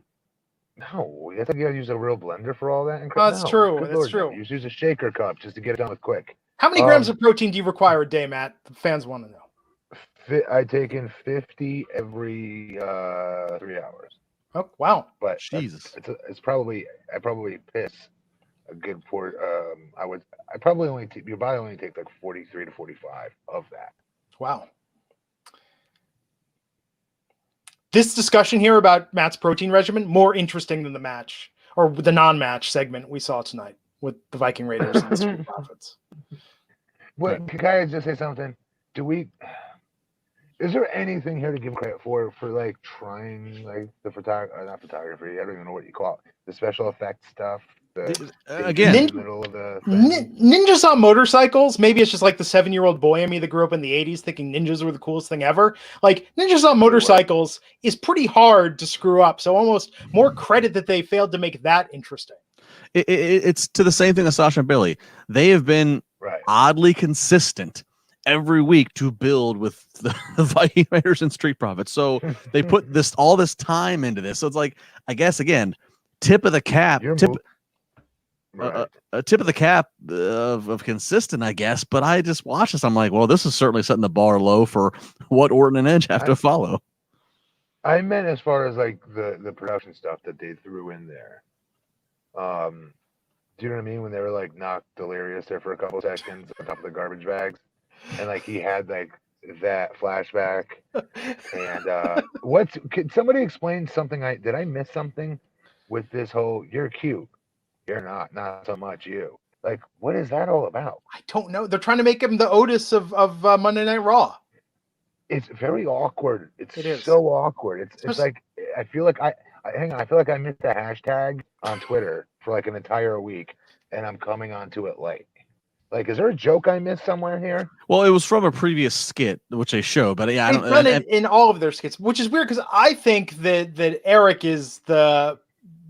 I think you gotta use a real blender for all that. That's true. That's true. You just use a shaker cup just to get it done with quick. How many grams of protein do you require a day, Matt? The fans want to know. I take in 50 every 3 hours. Oh wow! But Jesus, it's probably I probably piss a good port. I probably only your body only takes like 43 to 45 of that. Wow. This discussion here about Matt's protein regimen more interesting than the match or the non-match segment we saw tonight with the Viking Raiders and the Street Profits. What can I just say something? Is there anything here to give credit for like trying like the not photography? I don't even know what you call it. The special effects stuff. Again, ninjas on motorcycles. Maybe it's just like the 7-year-old boy in me that grew up in the 80s thinking ninjas were the coolest thing ever. Like ninjas on motorcycles is pretty hard to screw up. So almost more credit that they failed to make that interesting. It's to the same thing as Sasha and Billy. They have been oddly consistent every week to build with the Viking Raiders and Street Profits. So they put all this time into this. So it's like, I guess again, tip of the cap. A tip of the cap of consistent, I guess. But I just watch this. I'm like, well, this is certainly setting the bar low for what Orton and Edge have to follow. I meant as far as like the production stuff that they threw in there. Do you know what I mean? When they were like knocked delirious there for a couple seconds on top of the garbage bags, and like he had like that flashback. And could somebody explain something? Did I miss something with this whole? You're cute. You're not so much you. Like, what is that all about? I don't know. They're trying to make him the Otis of Monday Night Raw. It's very awkward. It is so awkward. It's like I feel like I feel like I missed a hashtag on Twitter for like an entire week, and I'm coming onto it late. Like, is there a joke I missed somewhere here? Well, it was from a previous skit which they showed, but yeah, they've done it in all of their skits, which is weird because I think that Eric is the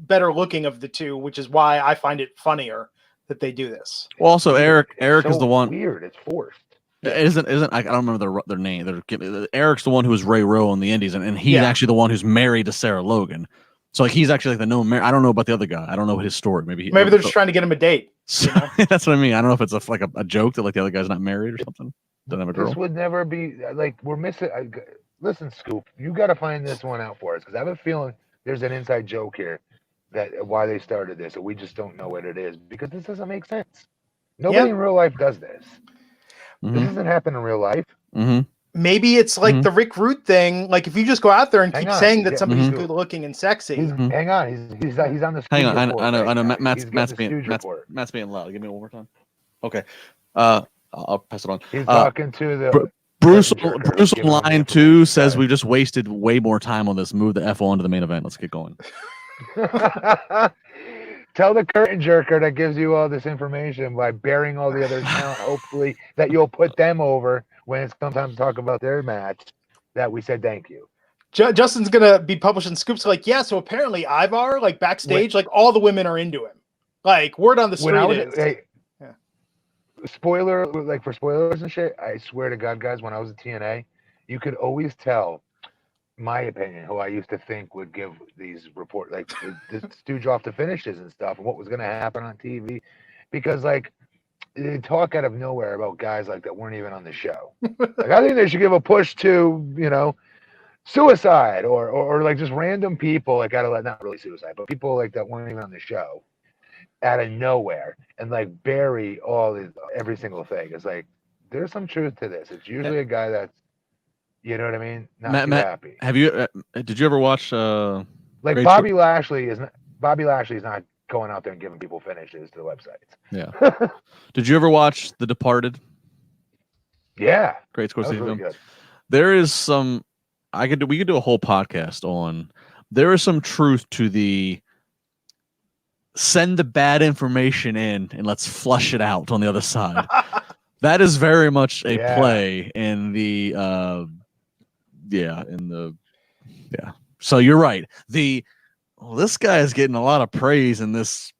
better looking of the two, which is why I find it funnier that they do this. Well, also Eric is the one weird. It's forced. Isn't I don't remember their name. Eric's the one who was Ray Rowe in the Indies, and he's actually the one who's married to Sarah Logan. So like he's actually like the known. I don't know about the other guy. I don't know his story. Maybe they're just trying to get him a date. So, you know? That's what I mean. I don't know if it's a joke that like the other guy's not married or something. Doesn't have a girl. This would never be like we're missing. Listen, Scoop, you got to find this one out for us because I have a feeling there's an inside joke here that why they started this, and we just don't know what it is because this doesn't make sense. Nobody in real life does this. This doesn't happen in real life. Maybe it's like the Rick Root thing. Like if you just go out there and keep saying that somebody's good looking and sexy. Hang on, he's on the. Hang on, I know. Matt's being loud. Give me one more time. Okay, I'll pass it on. He's talking to the. Bruce on line 2 says we just wasted way more time on this. Move the F on to the main event. Let's get going. Tell the curtain jerker that gives you all this information by burying all the other talent, hopefully that you'll put them over when it's time to talk about their match, that we said thank you. Justin's gonna be publishing scoops like, so apparently Ivar, like backstage, like all the women are into him. Like word on the street spoiler, like for spoilers and shit, I swear to God, guys, when I was at TNA, you could always tell my opinion, who I used to think would give these reports, like the stooge off the finishes and stuff, and what was going to happen on TV, because like they talk out of nowhere about guys like that weren't even on the show. Like I think they should give a push to suicide or like just random people like not really suicide, but people like that weren't even on the show out of nowhere and like bury every single thing. It's like there's some truth to this. It's usually a guy that's. You know what I mean? Not Matt, happy. Have you? Did you ever watch? Like Bobby Lashley is not going out there and giving people finishes to the websites. Yeah. Did you ever watch The Departed? Yeah. Great Scorsese film. Good. There is some. We could do a whole podcast on. There is some truth to the. Send the bad information in and let's flush it out on the other side. That is very much a Yeah. play in the So you're right. This guy is getting a lot of praise in this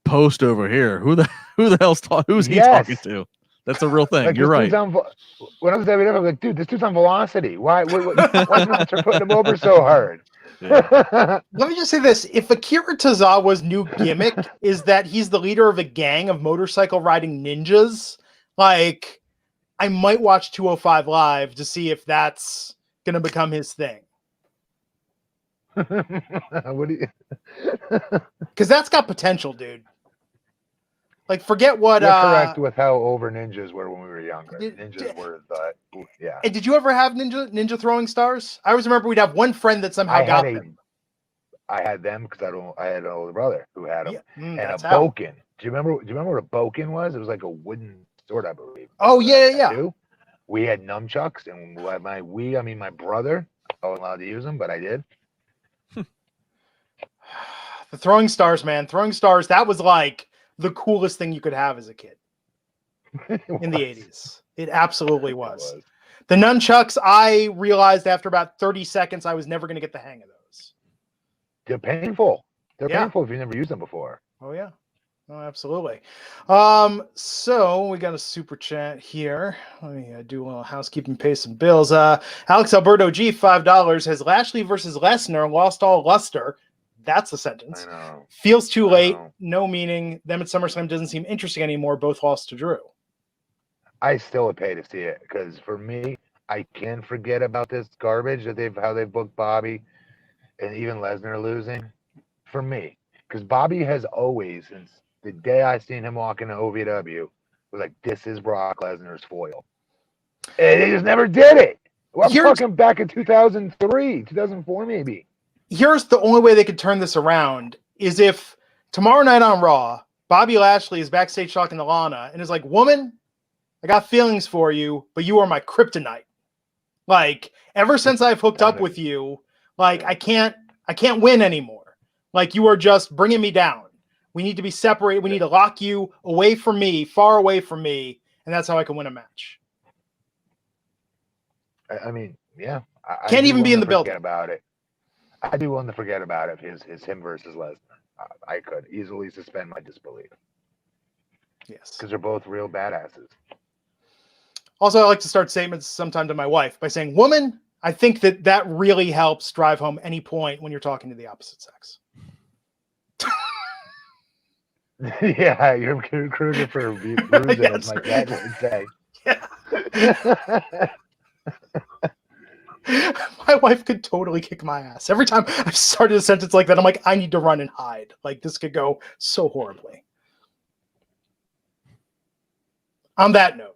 post over here. Who's he talking to? That's a real thing. Like, You're right. When I was at WWF, I was like, dude, this dude's on Velocity. Why not are putting him over so hard? Let me just say this. If Akira Tozawa's new gimmick is that he's the leader of a gang of motorcycle riding ninjas, like, I might watch 205 Live to see if that's going to become his thing. What do you? Because that's got potential, dude. Like, forget what. You're correct with how over ninjas were when we were younger. Ninjas were yeah. And did you ever have ninja throwing stars? I always remember we'd have one friend that somehow got them. I had them because I had an older brother who had them, and a boken. Do you remember what a boken was? It was like a wooden sword, I believe. Oh yeah. We had nunchucks, and my brother, I wasn't allowed to use them, but I did. The throwing stars, man. Throwing stars, that was like the coolest thing you could have as a kid in the 80s. It absolutely was. The nunchucks, I realized after about 30 seconds, I was never going to get the hang of those. They're painful. They're painful if you've never used them before. Oh, yeah. Oh, absolutely. So we got a super chat here. Let me do a little housekeeping, pay some bills. Alex Alberto G, $5. Has Lashley versus Lesnar lost all luster? That's the sentence. I know. Feels too late. No meaning. Them at SummerSlam doesn't seem interesting anymore. Both lost to Drew. I still would pay to see it because for me, I can't forget about this garbage that how they've booked Bobby and even Lesnar losing. For me, because Bobby has always, since the day I seen him walk into OVW, was like, this is Brock Lesnar's foil. And they just never did it. Well, I'm talking back in 2003, 2004 maybe. Here's the only way they could turn this around is if tomorrow night on Raw, Bobby Lashley is backstage talking to Lana and is like, woman, I got feelings for you, but you are my kryptonite. Like, ever since I've hooked up with you, like, I can't win anymore. Like, you are just bringing me down. We need to be separated. We need to lock you away from me, far away from me, and that's how I can win a match. I mean, yeah. Can't even be in the building. About it. I'd be willing to forget about it if it's him versus Lesnar. I could easily suspend my disbelief. Yes. Because they're both real badasses. Also, I like to start statements sometime to my wife by saying, woman, I think that really helps drive home any point when you're talking to the opposite sex. Yeah, you're recruiting for bruising, yes. Like that would say. Yeah. My wife could totally kick my ass. Every time I've started a sentence like that, I'm like, I need to run and hide. Like, this could go so horribly. On that note,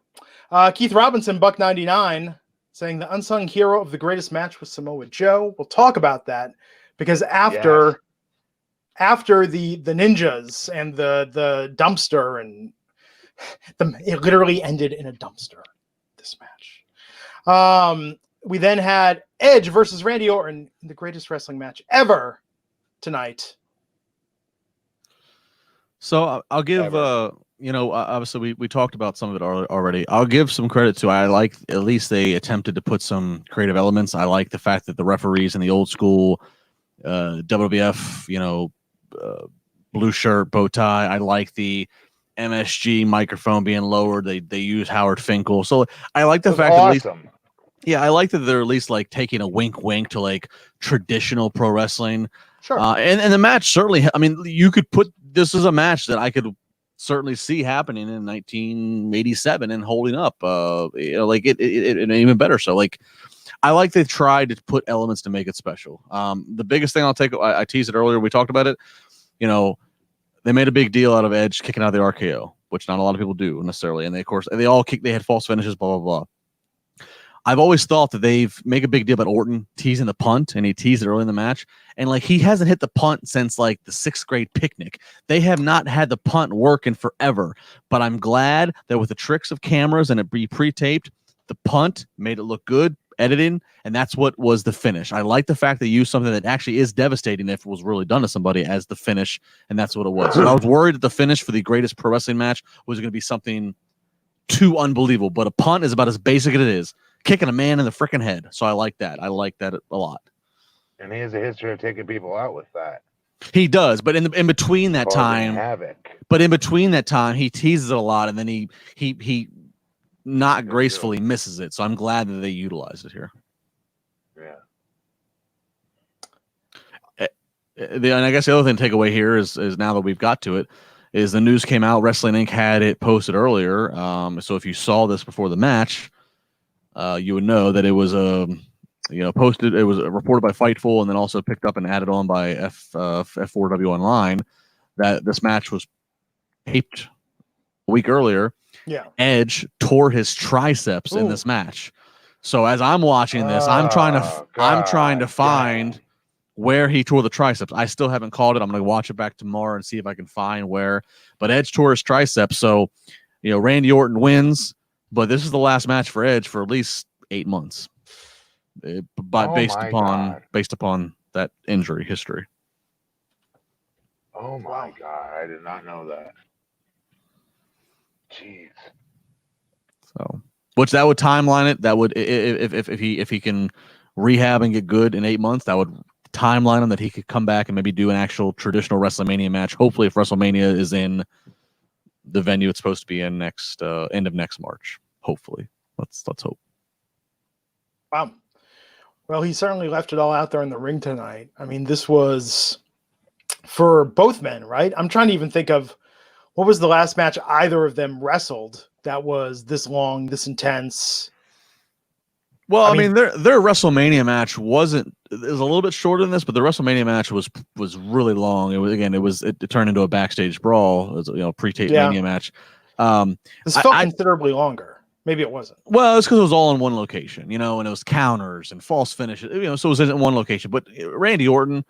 Keith Robinson, $1.99, saying the unsung hero of the greatest match was Samoa Joe. We'll talk about that because after the ninjas and the dumpster and it literally ended in a dumpster, this match. We then had Edge versus Randy Orton in the greatest wrestling match ever tonight. So I'll give, obviously we talked about some of it already. I'll give some credit to, I like, at least they attempted to put some creative elements. I like the fact that the referees in the old school WWF, blue shirt, bow tie. I like the MSG microphone being lowered. They use Howard Finkel. So I like the fact that at least, I like that they're at least like taking a wink to like traditional pro wrestling. Sure. And the match certainly, I mean, you could put, this is a match that I could certainly see happening in 1987 and holding up, like it even better. So like, I like they tried to put elements to make it special. The biggest thing I teased it earlier. We talked about it. They made a big deal out of Edge kicking out the RKO, which not a lot of people do necessarily. And they had false finishes, blah, blah, blah. I've always thought that they've make a big deal about Orton teasing the punt, and he teased it early in the match. And like, he hasn't hit the punt since like the 6th grade picnic. They have not had the punt working forever, but I'm glad that with the tricks of cameras and it be pre-taped, the punt made it look good, editing, and that's what was the finish. I like the fact they used something that actually is devastating if it was really done to somebody as the finish, and that's what it was. So I was worried that the finish for the greatest pro wrestling match was going to be something too unbelievable. But a punt is about as basic as it is. Kicking a man in the freaking head. So I like that. I like that a lot. And he has a history of taking people out with that. He does, but in between that Causing time, havoc. but in between that time, he teases it a lot, and then he not gracefully misses it. So I'm glad that they utilize it here. Yeah. And I guess the other thing to take away here is now that we've got to it, is the news came out. Wrestling Inc. had it posted earlier. So if you saw this before the match, you would know that it was posted. It was reported by Fightful, and then also picked up and added on by F4W Online that this match was taped a week earlier. Yeah, Edge tore his triceps in this match. So as I'm watching this, I'm trying to find where he tore the triceps. I still haven't called it. I'm going to watch it back tomorrow and see if I can find where. But Edge tore his triceps. So, Randy Orton wins, but this is the last match for Edge for at least 8 months. Based upon that injury history. Oh my God, I did not know that. Jeez. So, which that would timeline it. That would if he can rehab and get good in 8 months, that would timeline him that he could come back and maybe do an actual traditional WrestleMania match. Hopefully, if WrestleMania is in the venue it's supposed to be in next end of next March. Hopefully, let's hope. Wow. Well, he certainly left it all out there in the ring tonight. I mean, this was for both men, right? I'm trying to even think of what was the last match either of them wrestled that was this long, this intense. Well, I mean their WrestleMania match it was a little bit shorter than this, but the WrestleMania match was really long. It turned into a backstage brawl. It was pre-tape Mania match. This felt considerably longer. Maybe it wasn't. Well, it's because it was all in one location, and it was counters and false finishes, so it was in one location. But Randy Orton,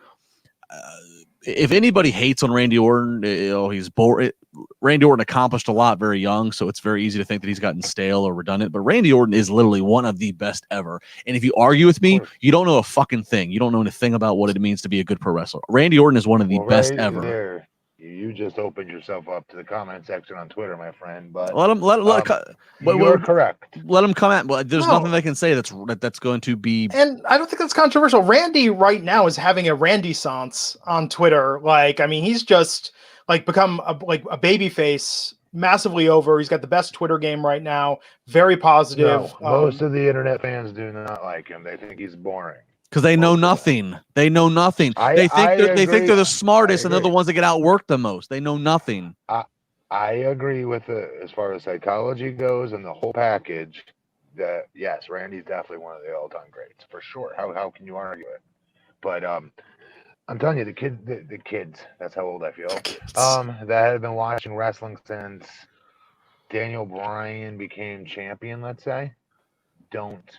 if anybody hates on Randy Orton, he's bored. Randy Orton accomplished a lot very young, so it's very easy to think that he's gotten stale or redundant. But Randy Orton is literally one of the best ever. And if you argue with me, you don't know a fucking thing. You don't know anything about what it means to be a good pro wrestler. Randy Orton is one of the best ever. There, you just opened yourself up to the comment section on Twitter, my friend. But you're correct. Let him come at. But there's nothing they can say that's going to be. And I don't think that's controversial. Randy right now is having a Randy-sance on Twitter. He's just become a baby face, massively over. He's got the best Twitter game right now. Very positive. No, most of the internet fans do not like him. They think he's boring. Because they know nothing. They know nothing. They think they're the smartest, and they're the ones that get outworked the most. They know nothing. I agree with it as far as psychology goes and the whole package. That yes, Randy's definitely one of the all-time greats for sure. How can you argue it? But I'm telling you, the kids. That's how old I feel. That have been watching wrestling since Daniel Bryan became champion. Let's say, don't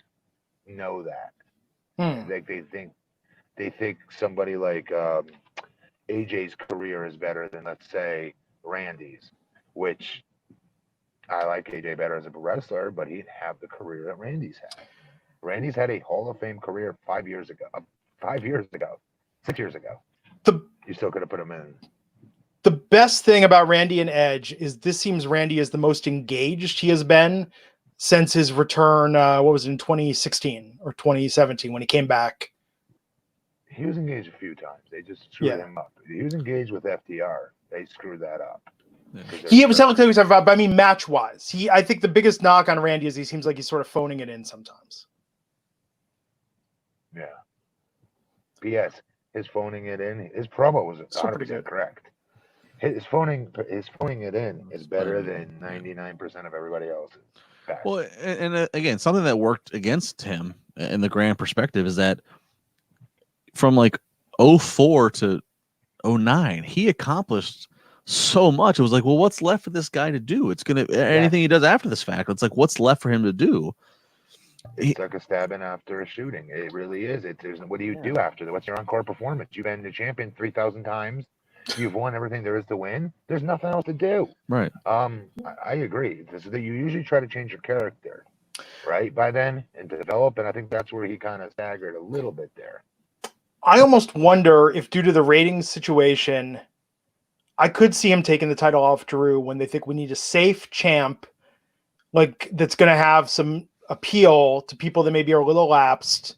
know that. They think somebody like AJ's career is better than, let's say, Randy's, which I like AJ better as a wrestler, but he didn't have the career that Randy's had. Randy's had a Hall of Fame career 5 years ago, 6 years ago. You still could have put him in. The best thing about Randy and Edge is this seems Randy is the most engaged he has been since his return, what was it, in 2016 or 2017 when he came back? He was engaged a few times. They just screwed him up. He was engaged with FTR. They screwed that up. He was telling me, but I mean, match-wise. I think the biggest knock on Randy is he seems like he's sort of phoning it in sometimes. Yeah. P.S. His phoning it in, his promo was 100% correct. His phoning it in is better than 99% of everybody else's. Well, and again, something that worked against him in the grand perspective is that from 04 to 09, he accomplished so much. It was well, what's left for this guy to do? It's anything he does after this fact. It's what's left for him to do? It's like a stabbing after a shooting. It really is. What do you do after that? What's your encore performance? You've been the champion 3,000 times. You've won everything there is to win. There's nothing else to do. Right. I agree. You usually try to change your character, right, by then and develop. And I think that's where he kind of staggered a little bit there. I almost wonder if, due to the ratings situation, I could see him taking the title off Drew when they think we need a safe champ. like that's going to have some appeal to people that maybe are a little lapsed.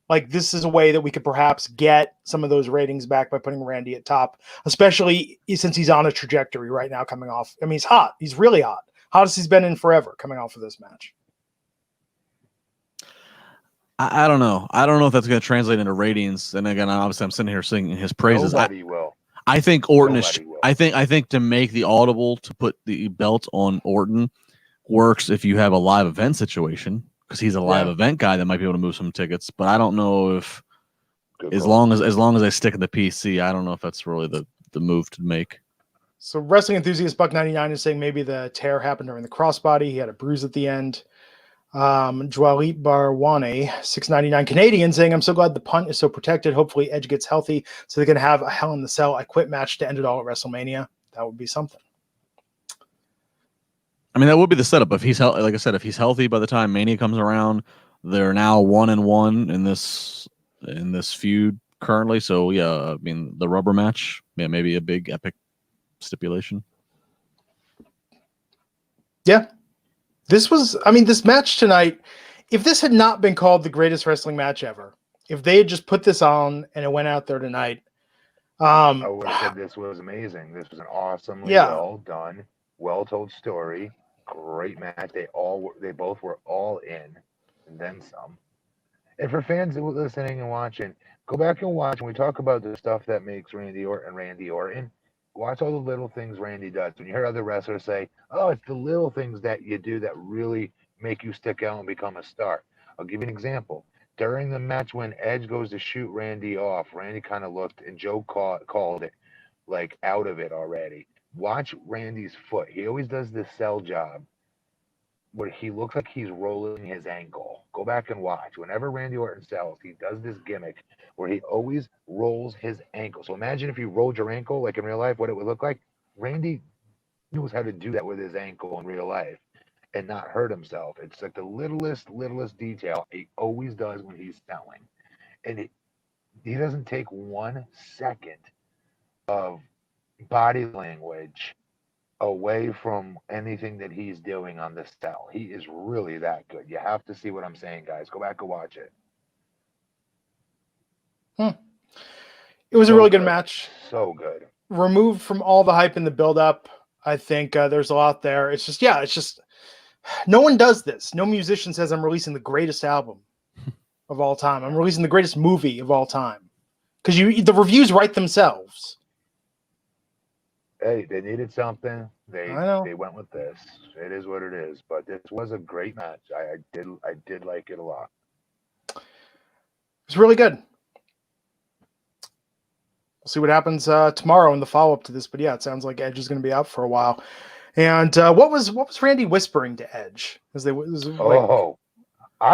Like this is a way that we could perhaps get some of those ratings back by putting Randy at top, especially since he's on a trajectory right now coming off. I mean, he's hot. He's really hot. Hottest he's been in forever coming off of this match. I don't know. I don't know if that's going to translate into ratings. And again, obviously, I'm sitting here singing his praises. Nobody will. I think Orton Nobody is. will. I think to make the audible to put the belt on Orton works if you have a live event situation, because he's a live event guy that might be able to move some tickets. But I don't know if as long as they stick in the PC, I don't know if that's really the move to make. So wrestling enthusiast Buck99 is saying maybe the tear happened during the crossbody. He had a bruise at the end. Joalit Barwane 699 Canadian saying, I'm so glad the punt is so protected. Hopefully Edge gets healthy so they can have a Hell in the Cell I Quit match to end it all at WrestleMania. That would be something. I mean, that would be the setup. If he's like I said, if he's healthy by the time Mania comes around, they're now 1-1 in this feud currently. So yeah, I mean the rubber match, yeah, maybe a big epic stipulation. Yeah. This match tonight, if this had not been called the greatest wrestling match ever, if they had just put this on and it went out there tonight, I would have said this was amazing. This was an awesomely well done, well told story. Great match. They both were all in, and then some. And for fans listening and watching, go back and watch. When we talk about the stuff that makes Randy Orton, watch all the little things Randy does. When you hear other wrestlers say, oh, it's the little things that you do that really make you stick out and become a star. I'll give you an example. During the match when Edge goes to shoot Randy off, Randy kind of looked, and Joe called it like out of it already. Watch Randy's foot. He always does this sell job where he looks like he's rolling his ankle. Go back and watch. Whenever Randy Orton sells, he does this gimmick where he always rolls his ankle. So imagine if you rolled your ankle like in real life, what it would look like. Randy knows how to do that with his ankle in real life and not hurt himself. It's like the littlest detail he always does when he's selling. And he doesn't take 1 second of body language away from anything that he's doing on this sell. He is really that good. You have to see what I'm saying, guys. Go back and watch it. It was a really good match. So good. Removed from all the hype and the build-up, I think there's a lot there. It's just no one does this. No musician says I'm releasing the greatest album of all time. I'm releasing the greatest movie of all time. Because the reviews write themselves. Hey, they needed something. They went with this. It is what it is. But this was a great match. I did like it a lot. It was really good. We'll see what happens tomorrow in the follow-up to this. But yeah, it sounds like Edge is going to be out for a while. And what was Randy whispering to Edge? I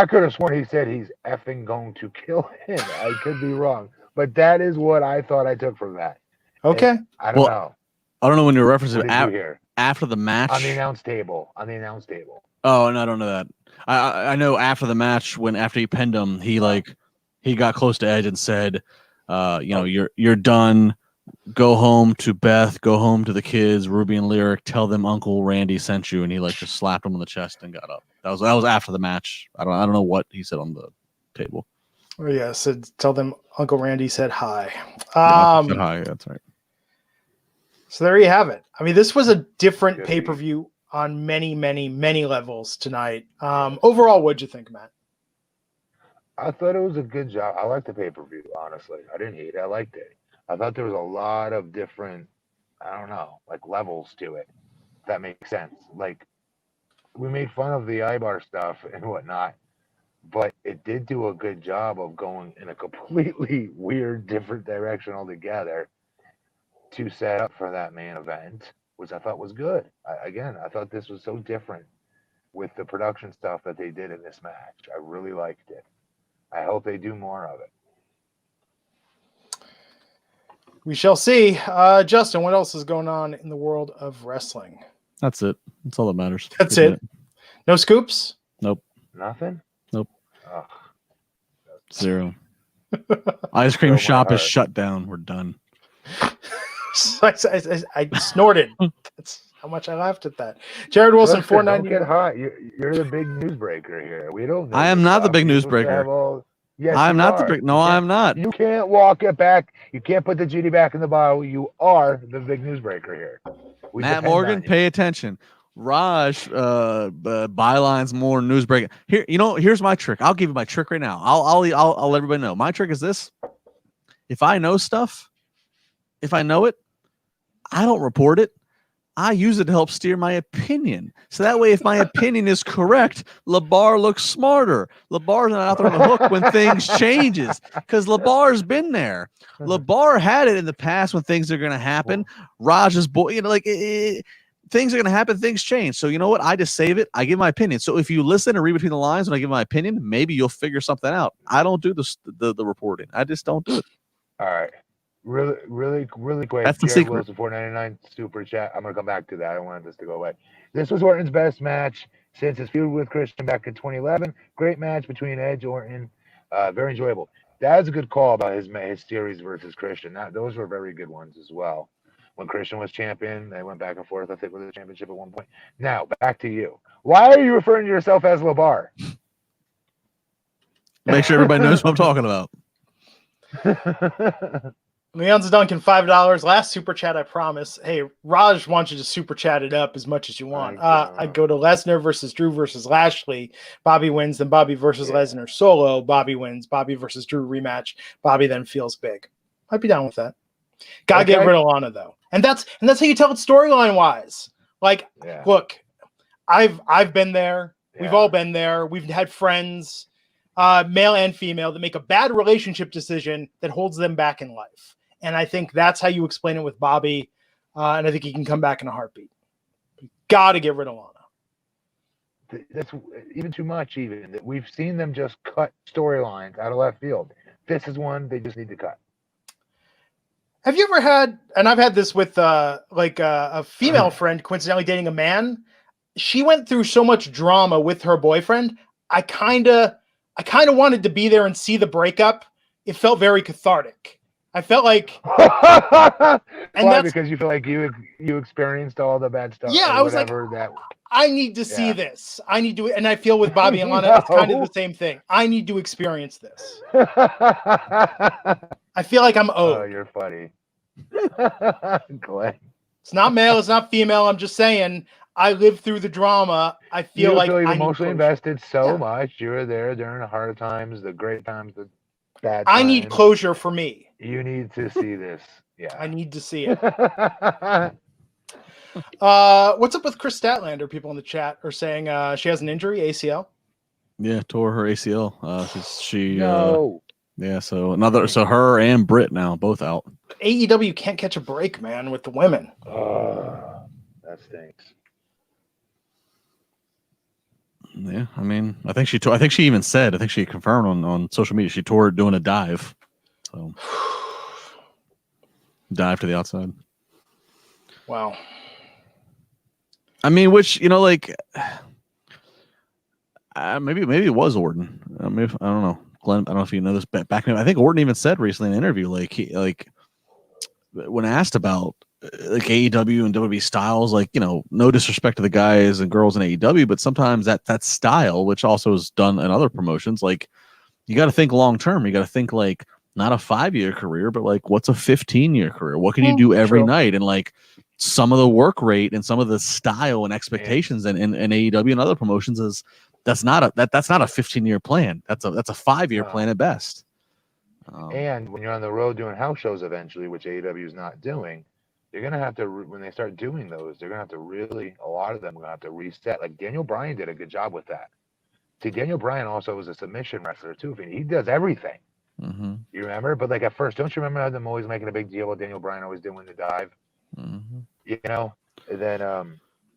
could have sworn he said he's effing going to kill him. I could be wrong. But that is what I thought I took from that. Okay. And I don't know. I don't know when you're referencing after the match. On the announce table. Oh, and I don't know that. I know after the match, after he pinned him, he got close to Edge and said, you're done. Go home to Beth. Go home to the kids. Ruby and Lyric. Tell them Uncle Randy sent you. And he just slapped him on the chest and got up. That was after the match. I don't know what he said on the table. Oh yeah, said tell them Uncle Randy said hi. Said hi. That's right. So there you have it. I mean, this was a different pay-per-view on many, many, many levels tonight. Overall, what'd you think, Matt? I thought it was a good job. I liked the pay-per-view, honestly. I didn't hate it. I liked it. I thought there was a lot of different, levels to it, if that makes sense. Like, we made fun of the Ibar stuff and whatnot, but it did do a good job of going in a completely weird, different direction altogether to set up for that main event, which I thought was good. I thought this was so different with the production stuff that they did in this match. I really liked it. I hope they do more of it. We shall see. Justin, what else is going on in the world of wrestling? That's it. That's all that matters. That's it. No scoops? Nope. Nothing? Nope. Ugh. Zero. Ice cream shop is shut down. We're done. I snorted. how much I laughed at that. Jared Wilson, Listen, don't get $4.99. hot. You're the big newsbreaker here. We don't know I am this not the stuff. big You're supposed to newsbreaker. have all- Yes, I'm you not the are. big. No, You can't- I'm not. You can't walk it back. You can't put the GD back in the bottle. You are the big newsbreaker here. We Matt depend Morgan, on you. pay attention. Raj, bylines more newsbreaker. Here, here's my trick. I'll give you my trick right now. I'll let everybody know. My trick is this: if I know stuff, if I know it, I don't report it. I use it to help steer my opinion. So that way, if my opinion is correct, LaBar looks smarter. LaBar's not out there on the hook when things changes because LaBar's been there. LaBar had it in the past when things are going to happen. Raj's boy, things are going to happen. Things change. So you know what? I just save it. I give my opinion. So if you listen and read between the lines when I give my opinion, maybe you'll figure something out. I don't do the reporting. I just don't do it. All right. Really quick. That's the Jared secret. Wilson, $4.99 super chat. I'm gonna come back to that. I don't want this to go away. This was Orton's best match since his feud with Christian back in 2011. Great match between Edge, Orton. Very enjoyable. That's a good call about his series versus Christian. Those were very good ones as well. When Christian was champion, they went back and forth, I think, with the championship at one point. Now, back to you. Why are you referring to yourself as LaBar? Make sure everybody knows what I'm talking about. Leon's Duncan, $5. Last super chat, I promise. Hey, Raj wants you to super chat it up as much as you want. I go to Lesnar versus Drew versus Lashley. Bobby wins, then Bobby versus Lesnar solo. Bobby wins. Bobby versus Drew rematch. Bobby then feels big. I'd be down with that. Gotta get rid of Lana though, and that's how you tell it storyline wise. Like, look, I've been there. We've all been there. We've had friends, male and female, that make a bad relationship decision that holds them back in life. And I think that's how you explain it with Bobby. And I think he can come back in a heartbeat. Got to get rid of Lana. That's even too much. Even that we've seen them just cut storylines out of left field. This is one they just need to cut. Have you ever had, and I've had this with a female friend coincidentally dating a man. She went through so much drama with her boyfriend. I kind of wanted to be there and see the breakup. It felt very cathartic. I felt like, and why? Because you feel like you experienced all the bad stuff. Yeah, I was like, I need to see this. I need to, and I feel with Bobby and Lana, it's kind of the same thing. I need to experience this. I feel like I'm owed. Oh, you're funny. Glenn. It's not male, it's not female. I'm just saying, I lived through the drama. I feel like you're emotionally invested so much. You were there during the hard times, the great times, the bad times. I need closure for me. You need to see this. Yeah. I need to see it. What's up with Chris Statlander? People in the chat are saying she has an injury, ACL. Yeah, tore her ACL. She so her and Britt now both out. AEW can't catch a break, man, with the women. That stinks. Yeah, I mean, I think she even said, I think she confirmed on social media she tore it doing a dive. So dive to the outside. Wow. I mean, which, maybe it was Orton. I don't know. Glenn, I don't know if you know this back. I think Orton even said recently in an interview, when asked about AEW and WWE styles, no disrespect to the guys and girls in AEW, but sometimes that style, which also is done in other promotions, you got to think long term. You got to think not a 5-year career, but what's a 15-year career? What can you do every night? And some of the work rate and some of the style and expectations in AEW and other promotions is that's not a 15-year plan. That's a 5-year plan at best. And when you're on the road doing house shows eventually, which AEW is not doing, you're going to have to, when they start doing those, they're going to have to really, a lot of them are going to have to reset. Like Daniel Bryan did a good job with that. See, Daniel Bryan also was a submission wrestler too. He does everything. Mm-hmm. You remember? But at first, don't you remember how them always making a big deal about Daniel Bryan always doing the dive? Mm-hmm. And then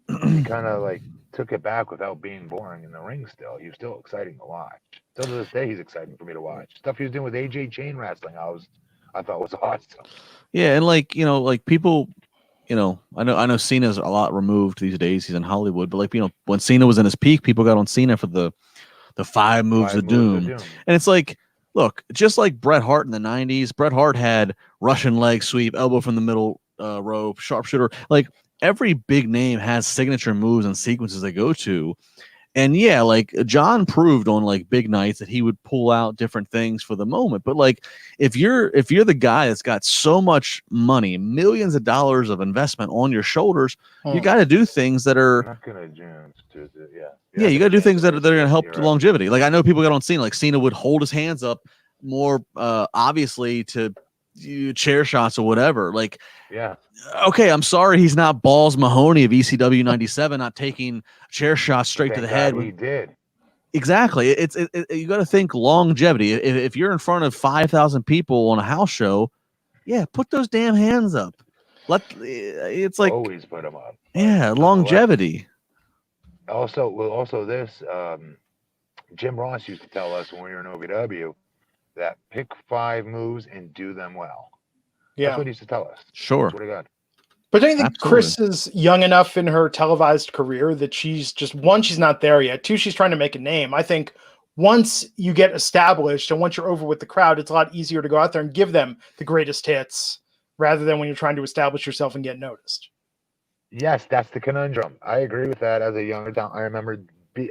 he kind of took it back without being boring in the ring still. He was still exciting to watch. Still to this day, he's exciting for me to watch. Stuff he was doing with AJ Chain Wrestling, I thought was awesome. Yeah, and people, I know Cena's a lot removed these days. He's in Hollywood, but when Cena was in his peak, people got on Cena for the 5 moves of doom. And it's look, just like Bret Hart in the 90s, Bret Hart had Russian leg sweep, elbow from the middle rope, sharpshooter. every big name has signature moves and sequences they go to. And yeah, like John proved on like big nights that he would pull out different things for the moment. But like if you're the guy that's got so much money, millions of dollars of investment on your shoulders, you got to do things that are not gonna yeah, you got to do things that are going to help the longevity. Like I know people got on Cena, like Cena would hold his hands up more obviously to chair shots or whatever. Like okay, I'm sorry he's not Balls Mahoney of ECW 97, not taking chair shots straight to the head. He did. Exactly. It's you got to think longevity. If you're in front of 5,000 people on a house show, yeah, put those damn hands up. It's like always put them up. Yeah, longevity. Also this Jim Ross used to tell us when we were in OVW that pick 5 moves and do them well. Yeah. That's what he used to tell us. Sure. Swear to God. But don't you think Chris is young enough in her televised career that she's just, one, she's not there yet. 2, she's trying to make a name. I think once you get established and once you're over with the crowd, it's a lot easier to go out there and give them the greatest hits rather than when you're trying to establish yourself and get noticed. Yes, that's the conundrum. I agree with that as a younger talent. I remember,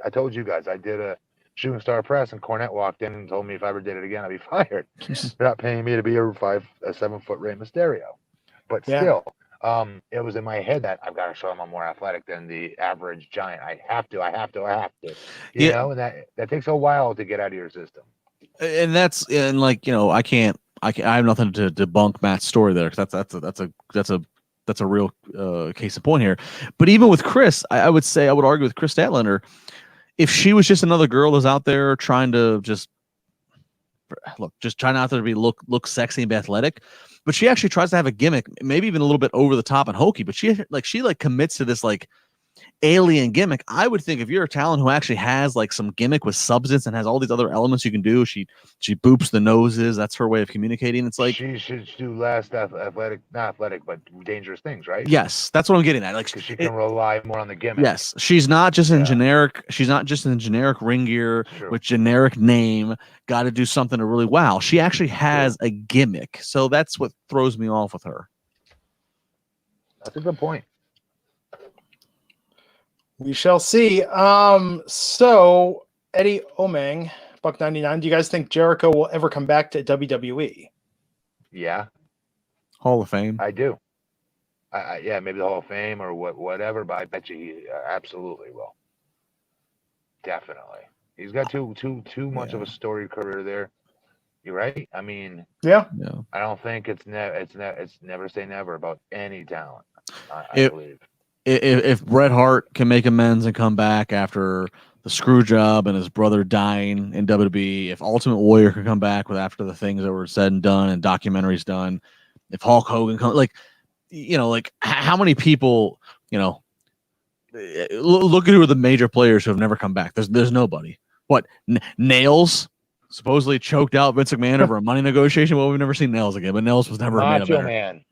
I told you guys, I did a Shooting Star Press and Cornette walked in and told me if I ever did it again, I'd be fired. They're not paying me to be a 7-foot Rey Mysterio. But still, it was in my head that I've got to show them I'm more athletic than the average giant. I have to. You know, and that takes a while to get out of your system. And like, you know, I have nothing to debunk Matt's story there. That's a real case in point here. But even with Chris, I would argue with Chris Statlander, if she was just another girl that's out there trying to just trying not to look sexy and be athletic, but she actually tries to have a gimmick, maybe even a little bit over the top and hokey, but she commits to this like alien gimmick. I would think if you're a talent who actually has like some gimmick with substance and has all these other elements you can do, she boops the noses. That's her way of communicating. It's like she should do less not athletic, but dangerous things, right? Yes, that's what I'm getting at. Like she can rely more on the gimmick. Yes, she's not just in generic. She's not just in generic ring gear with generic name. Got to do something to really wow. She actually has a gimmick, so that's what throws me off with her. That's a good point. We shall see. So Eddie Omang, $1.99. Do you guys think Jericho will ever come back to WWE? Yeah. Hall of Fame. I do. Yeah, maybe the Hall of Fame or whatever, but I bet you he absolutely will. Definitely. He's got too much of a storied career there. You're right. I mean, yeah. I don't think it's never say never about any talent. I believe. If Bret Hart can make amends and come back after the screw job and his brother dying in WWE, if Ultimate Warrior can come back after the things that were said and done and documentaries done, if Hulk Hogan comes, like how many people, look at who are the major players who have never come back. There's nobody. What Nails supposedly choked out Vince McMahon over a money negotiation. Well, we've never seen Nails again, but Nails was never made a better. Man.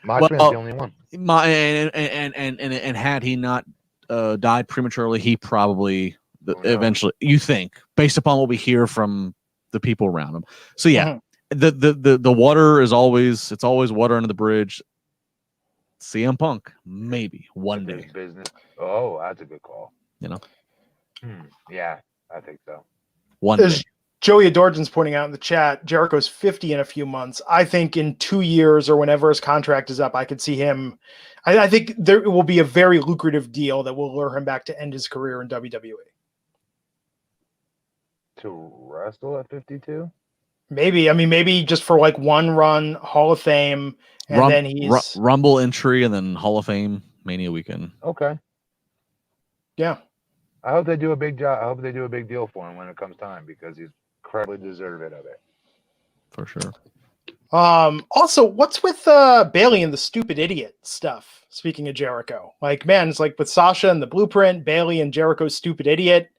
Macho Man's the only one. And had he not died prematurely, he probably eventually, you think, based upon what we hear from the people around him. So yeah, the water is always water under the bridge. CM Punk, maybe one day. Business. Oh, that's a good call. Yeah, I think so. One day. Joey Adorjan's pointing out in the chat, Jericho's 50 in a few months. I think in 2 years or whenever his contract is up, I could see him. I think there will be a very lucrative deal that will lure him back to end his career in WWE. To wrestle at 52? Maybe. I mean, maybe just for like one run, Hall of Fame, and then he's Rumble entry and then Hall of Fame Mania weekend. Okay. Yeah. I hope they do a big job. I hope they do a big deal for him when it comes time because he's incredibly deserving of it. For sure. Also, what's with Bailey and the stupid idiot stuff? Speaking of Jericho, like, man, it's like with Sasha and the Blueprint, Bailey and Jericho's stupid idiot.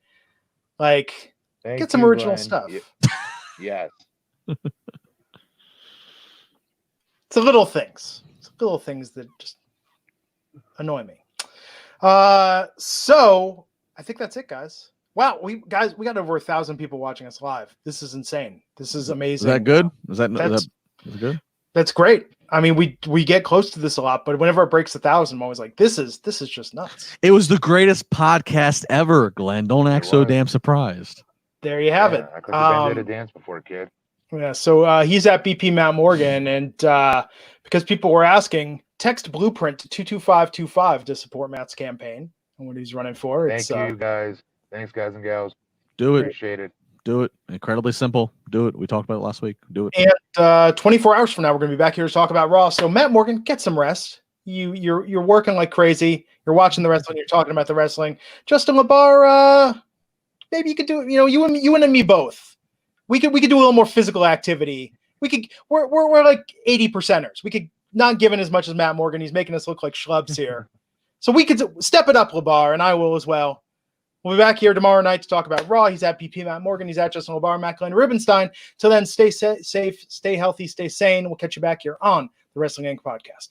Like, get some original stuff. Yes. It's the little things. It's the little things that just annoy me. So I think that's it, guys. Wow, we got over 1,000 people watching us live. This is insane. This is amazing. Is that good? Is that good? That's great. I mean, we get close to this a lot, but whenever it breaks 1,000, I'm always like, this is just nuts. It was the greatest podcast ever, Glenn. Don't act so was. damn surprised. There you have it. I could have been did a dance before, kid. Yeah, so he's at BP Matt Morgan, and because people were asking, text Blueprint to 22525 to support Matt's campaign and what he's running for. Thank you, guys. Thanks, guys and gals. Do it. Appreciate it. Do it. Incredibly simple. Do it. We talked about it last week. Do it. And 24 hours from now, we're going to be back here to talk about Raw. So Matt Morgan, get some rest. You're working like crazy. You're watching the wrestling. You're talking about the wrestling. Justin LaBar, maybe you could do it. You know, you and me both. We could do a little more physical activity. We're like 80%ers. We could not give in as much as Matt Morgan. He's making us look like schlubs here. So we could step it up, LaBar, and I will as well. We'll be back here tomorrow night to talk about Raw. He's at BP Matt Morgan. He's at Justin LaBar, Matt Glenn Rubenstein. Till then, stay safe, stay healthy, stay sane. We'll catch you back here on the Wrestling Inc. podcast.